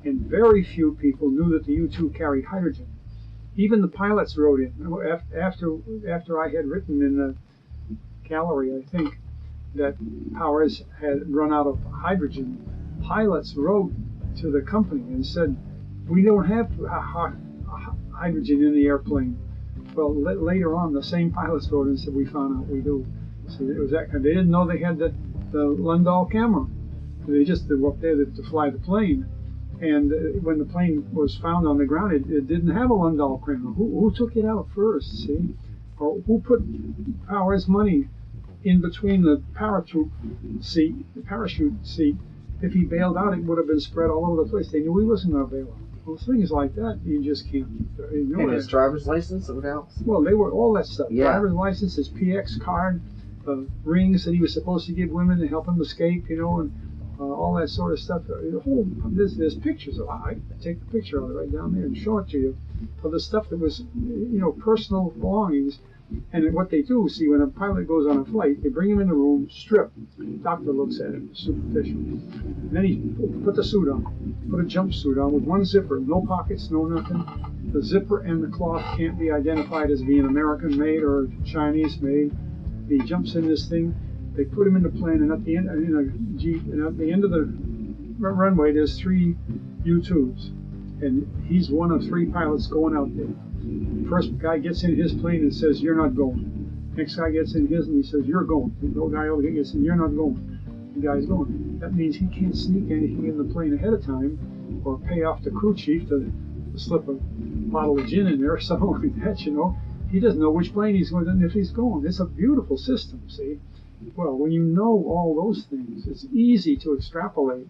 And very few people knew that the U-2 carried hydrogen. even the pilots wrote in. After I had written in the gallery, I think, that Powers had run out of hydrogen, pilots wrote to the company and said, we don't have hydrogen in the airplane. Well, later on, the same pilots wrote and said, we found out we do. So it was that kind. They didn't know they had the Lundall camera. They just were up there to fly the plane. And when the plane was found on the ground, it didn't have a Lundall camera. Who took it out first, see? Or who put Powers' money in between the parachute seat? If he bailed out, it would have been spread all over the place. They knew he wasn't going to bail out. Well, things like that, you just can't ignore. And his driver's license, what else? Well, they were all that stuff. Yeah. Driver's license, his PX card, rings that he was supposed to give women to help him escape, and all that sort of stuff. There's pictures of it. I take a picture of it right down there and show it to you, of the stuff that was, personal belongings. And what they do, see, when a pilot goes on a flight, they bring him in the room, strip. The doctor looks at him, superficial. And then he put the suit on, put a jumpsuit on with one zipper, no pockets, no nothing. The zipper and the cloth can't be identified as being American made or Chinese made. He jumps in this thing. They put him in the plane, and at the end, in a Jeep, and at the end of the runway, there's 3 U-2s, and he's one of 3 pilots going out there. First guy gets in his plane and says, "You're not going." Next guy gets in his and he says, "You're going." The guy over here gets in, "You're not going." The guy's going. That means he can't sneak anything in the plane ahead of time, or pay off the crew chief to slip a bottle of gin in there or something like that. He doesn't know which plane he's going to if he's going. It's a beautiful system, see. Well, when you know all those things, it's easy to extrapolate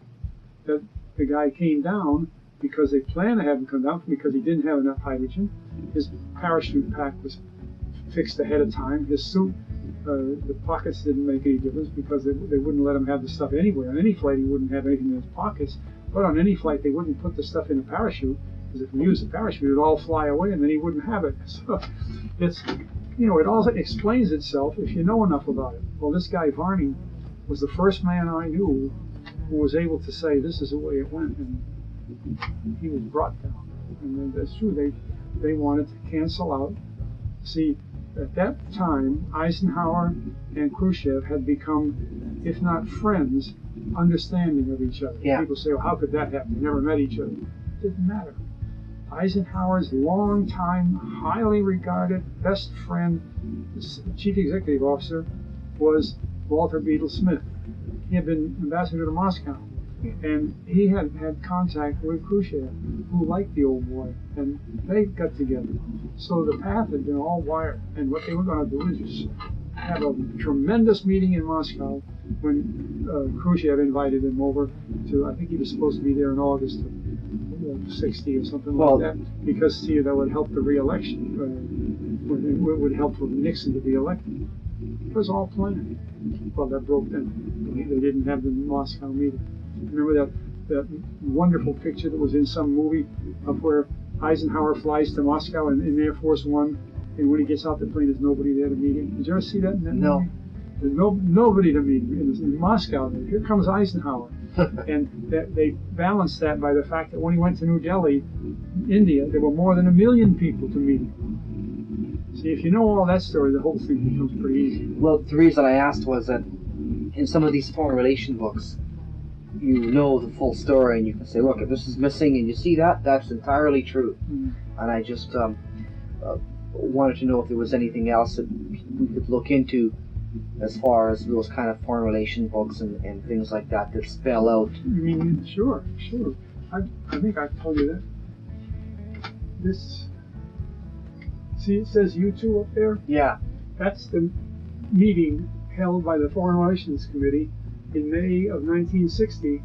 that the guy came down because they planned to have him come down because he didn't have enough hydrogen. His parachute pack was fixed ahead of time. His suit, the pockets didn't make any difference because they wouldn't let him have the stuff anywhere. On any flight, he wouldn't have anything in his pockets. But on any flight, they wouldn't put the stuff in a parachute because if he used the parachute, it'd all fly away and then he wouldn't have it. So it all explains itself if you know enough about it. Well, this guy Varney was the first man I knew who was able to say this is the way it went, and he was brought down. And that's true. They wanted to cancel out. See, at that time, Eisenhower and Khrushchev had become, if not friends, understanding of each other. Yeah. People say, well, how could that happen? They never met each other. It didn't matter. Eisenhower's longtime, highly regarded best friend, the chief executive officer, was Walter Beadle Smith. He had been ambassador to Moscow. And he had had contact with Khrushchev, who liked the old boy, and they got together. So the path had been all wired, and what they were going to do is just have a tremendous meeting in Moscow when Khrushchev invited him over to, I think he was supposed to be there in August of 60 or something like that, because that would help the re-election, it would help for Nixon to be elected. It was all planned. Well, that broke down. They didn't have the Moscow meeting. Remember that wonderful picture that was in some movie of where Eisenhower flies to Moscow in Air Force One, and when he gets out the plane, there's nobody there to meet him. Did you ever see that in that movie? There's nobody to meet him in Moscow. Here comes Eisenhower. And they balanced that by the fact that when he went to New Delhi, India, there were more than 1 million people to meet him. See, if you know all that story, the whole thing becomes pretty easy. Well, the reason I asked was that in some of these foreign relation books, you know the full story, and you can say, look, if this is missing, and you see that's entirely true. And I just wanted to know if there was anything else that we could look into as far as those kind of foreign relation books and things like that spell out. Sure. I think I told you that. This, see, it says U2 up there? Yeah. That's the meeting held by the Foreign Relations Committee in May of 1960,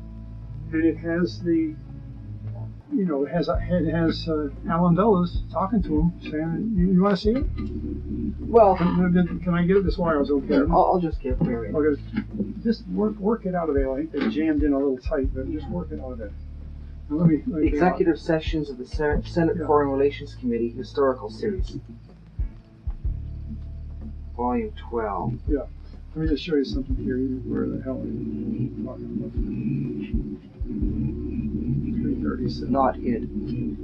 and it has Alan Dulles talking to him, saying, "You want to see it?" Well, can I get it? This wire's okay. I'll just get there. Okay, just work it out of there. I think they're jammed in a little tight, but just work it out of there. Now let me Executive Sessions of the Senate Foreign Relations Committee Historical Series, Volume 12. Yeah. Let me just show you something here. Where the hell are you talking about? 337. Not it.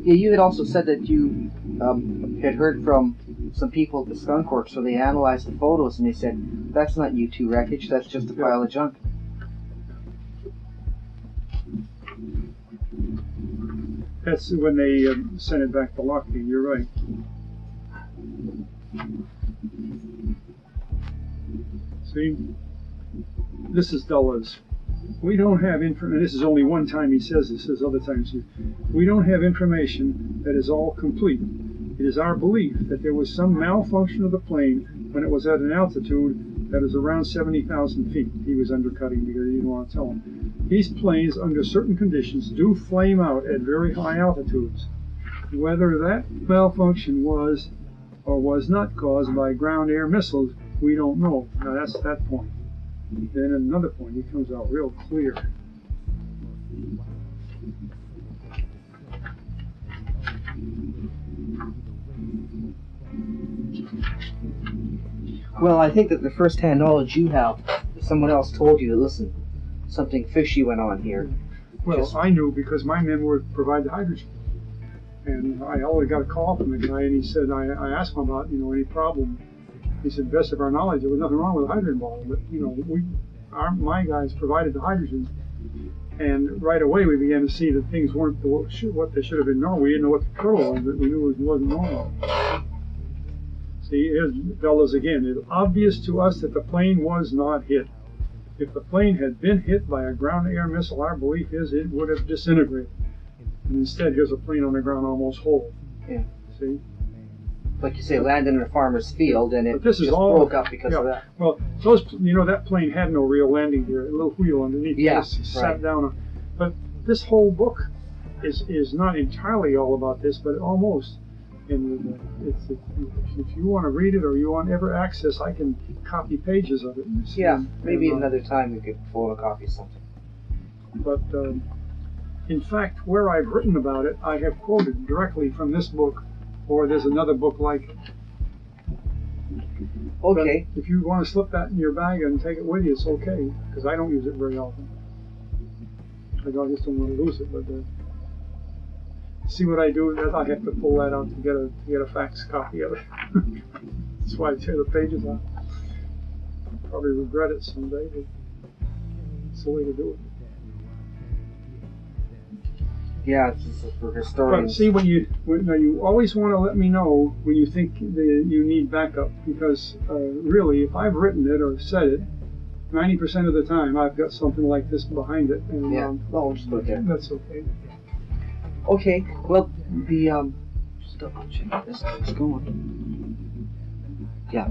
Yeah, you had also said that you had heard from some people at the Skunk Works, so they analyzed the photos and they said, that's not U-2 wreckage, that's just a pile of junk. That's when they sent it back to Lockheed, you're right. See, this is Dulles. We don't have information, this is only one time he says this, there's other times we don't have information that is all complete. It is our belief that there was some malfunction of the plane when it was at an altitude that is around 70,000 feet. He was undercutting because he didn't want to tell him. These planes, under certain conditions, do flame out at very high altitudes. Whether that malfunction was or was not caused by ground-air missiles, we don't know. Now that's that point. Then another point, he comes out real clear. Well, I think that the first-hand knowledge you have, someone else told you that, listen, something fishy went on here. Well, I knew because my men would provide the hydrogen. And I always got a call from the guy, and he said, I asked him about, any problem. He said, best of our knowledge, there was nothing wrong with the hydrogen bottle, but, my guys provided the hydrogen. And right away we began to see that things weren't what they should have been normal. We didn't know what the trouble was, but we knew it wasn't normal. See, here's Dulles again. It's obvious to us that the plane was not hit. If the plane had been hit by a ground-air missile, our belief is it would have disintegrated. And instead, here's a plane on the ground almost whole. Yeah. See? Like you say, landed in a farmer's field, and it just broke up because of that. Well, that plane had no real landing gear, a little wheel underneath. Yeah, sat down on. But this whole book is not entirely all about this, but almost. And if you want to read it or you want ever access, I can copy pages of it. Maybe another time we could photocopy something. But in fact, where I've written about it, I have quoted directly from this book, or there's another book like it. Okay. But if you want to slip that in your bag and take it with you, it's okay, because I don't use it very often. I just don't want to lose it, but see what I do? I have to pull that out to get a fax copy of it. That's why I tear the pages out. I'll probably regret it someday, but it's the way to do it. Yeah, it's for historians. But see, you always want to let me know when you think you need backup, because really, if I've written it or said it, 90% of the time I've got something like this behind it. And, I'll just put it there. That's okay. Okay, well, just double check this is going. Yeah.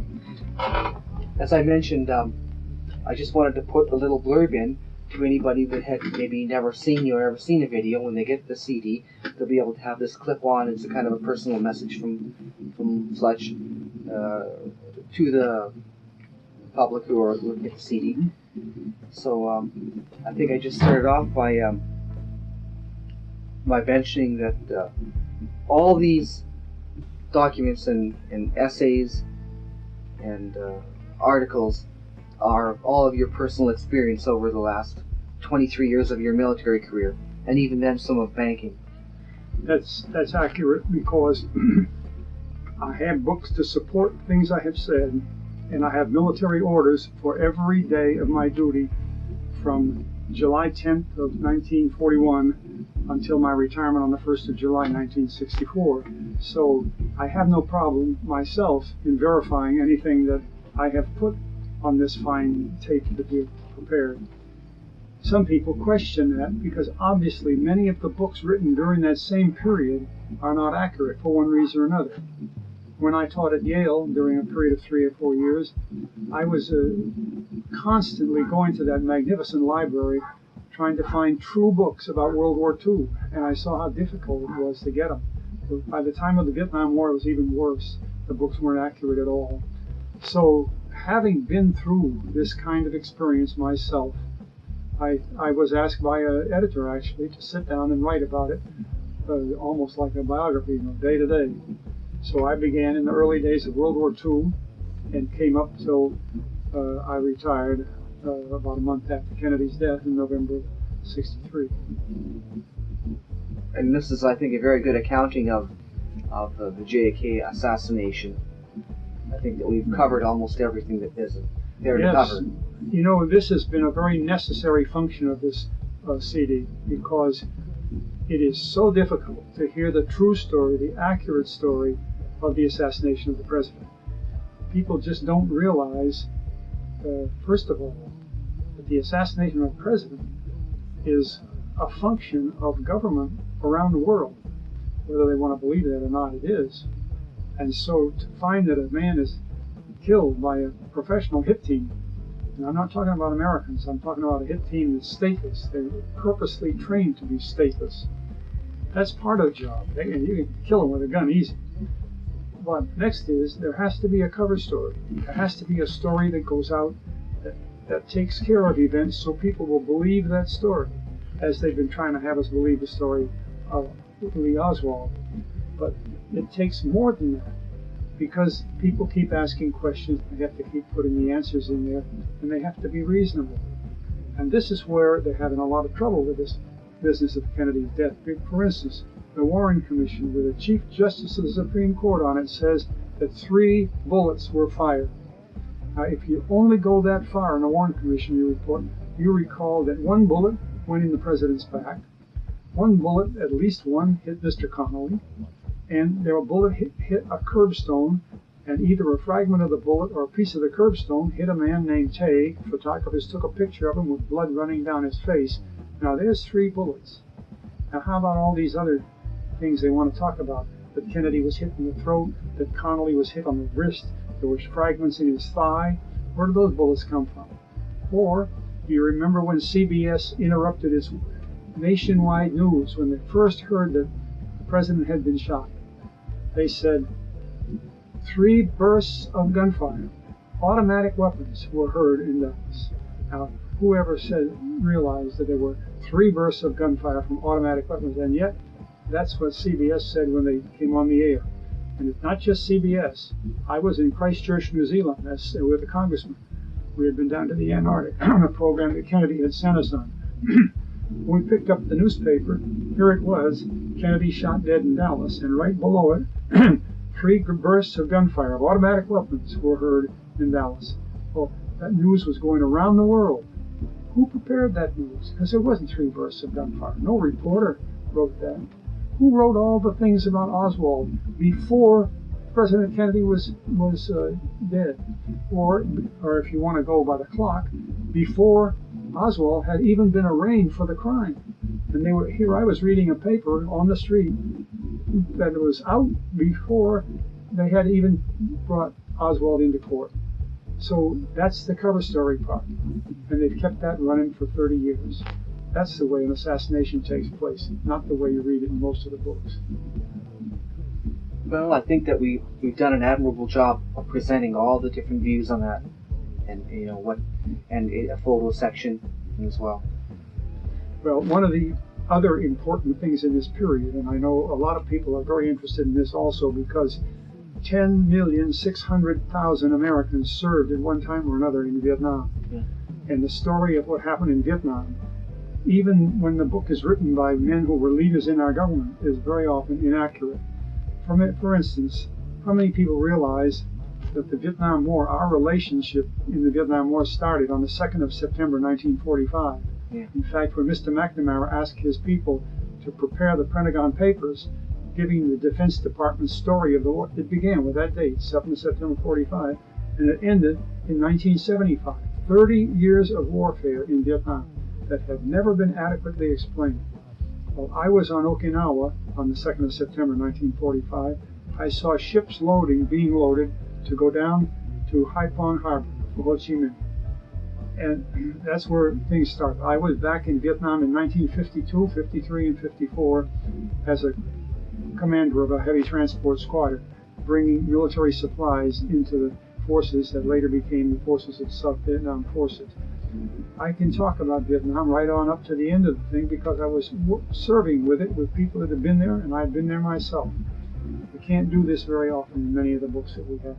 As I mentioned, I just wanted to put a little blurb in to anybody that had maybe never seen you or ever seen a video. When they get the CD, they'll be able to have this clip on. It's a kind of a personal message from Fletch to the public who are looking at the CD. So I think I just started off by mentioning that all these documents and essays and articles are all of your personal experience over the last 23 years of your military career, and even then some of banking. That's accurate, because I have books to support things I have said, and I have military orders for every day of my duty from July 10th of 1941 until my retirement on the 1st of July 1964. So I have no problem myself in verifying anything that I have put on this fine tape that we've prepared. Some people question that because obviously many of the books written during that same period are not accurate for one reason or another. When I taught at Yale during a period of 3 or 4 years, I was constantly going to that magnificent library trying to find true books about World War II, and I saw how difficult it was to get them. By the time of the Vietnam War, it was even worse. The books weren't accurate at all. So, having been through this kind of experience myself, I was asked by an editor, actually, to sit down and write about it, almost like a biography, day to day. So I began in the early days of World War II and came up till I retired about a month after Kennedy's death in November of '63. And this is, I think, a very good accounting of of the JFK assassination. I think that we've covered almost everything that is there to Yes. cover. You know, this has been a very necessary function of this CD, because it is so difficult to hear the true story, the accurate story of the assassination of the president. People just don't realize, first of all, that the assassination of the president is a function of government around the world. Whether they want to believe that or not, it is. And so to find that a man is killed by a professional hit team, and I'm not talking about Americans, I'm talking about a hit team that's stateless. They're purposely trained to be stateless. That's part of the job. And you can kill them with a gun easy. But next is, there has to be a cover story. There has to be a story that goes out that takes care of events so people will believe that story, as they've been trying to have us believe the story of Lee Oswald. But it takes more than that, because people keep asking questions. They have to keep putting the answers in there, and they have to be reasonable. And this is where they're having a lot of trouble with this business of Kennedy's death. For instance, the Warren Commission, with the Chief Justice of the Supreme Court on it, says that 3 bullets were fired. Now, if you only go that far in the Warren Commission report, you recall that 1 bullet went in the president's back, 1 bullet, at least one, hit Mr. Connolly, and there a bullet hit a curbstone, and either a fragment of the bullet or a piece of the curbstone hit a man named Tay. Photographers took a picture of him with blood running down his face. Now there's 3 bullets. Now how about all these other things they want to talk about? That Kennedy was hit in the throat, that Connolly was hit on the wrist, there was fragments in his thigh. Where did those bullets come from? Or do you remember when CBS interrupted its nationwide news when they first heard that the president had been shot? They said 3 bursts of gunfire, automatic weapons, were heard in Dallas. Now, whoever realized that there were 3 bursts of gunfire from automatic weapons, and yet that's what CBS said when they came on the air. And it's not just CBS. I was in Christchurch, New Zealand, with a congressman. We had been down to the Antarctic on a program that Kennedy had sent us on. When we picked up the newspaper, here it was, Kennedy shot dead in Dallas, and right below it, 3 bursts of gunfire of automatic weapons were heard in Dallas. Well, that news was going around the world. Who prepared that news? Because there wasn't 3 bursts of gunfire. No reporter wrote that. Who wrote all the things about Oswald before President Kennedy was dead? Or if you want to go by the clock, before Oswald had even been arraigned for the crime. And I was reading a paper on the street that was out before they had even brought Oswald into court. So that's the cover story part. And they've kept that running for 30 years. That's the way an assassination takes place, not the way you read it in most of the books. Well, I think that we've done an admirable job of presenting all the different views on that, and a photo section as well. Well, one of the other important things in this period, and I know a lot of people are very interested in this also, because 10,600,000 Americans served at one time or another in Vietnam. Yeah. And the story of what happened in Vietnam, even when the book is written by men who were leaders in our government, is very often inaccurate. For instance, how many people realize that the Vietnam War, our relationship in the Vietnam War, started on the 2nd of September 1945. Yeah. In fact, when Mr. McNamara asked his people to prepare the Pentagon Papers, giving the Defense Department's story of the war, it began with that date, 7th September 45, and it ended in 1975. 30 years of warfare in Vietnam that have never been adequately explained. While I was on Okinawa on the 2nd of September 1945, I saw ships being loaded to go down to Haiphong Harbor for Ho Chi Minh. And that's where things started. I was back in Vietnam in 1952, 53, and 54 as a commander of a heavy transport squadron, bringing military supplies into the forces that later became the forces of South Vietnam Forces. I can talk about Vietnam right on up to the end of the thing because I was serving with it with people that have been there, and I've been there myself. We can't do this very often in many of the books that we have.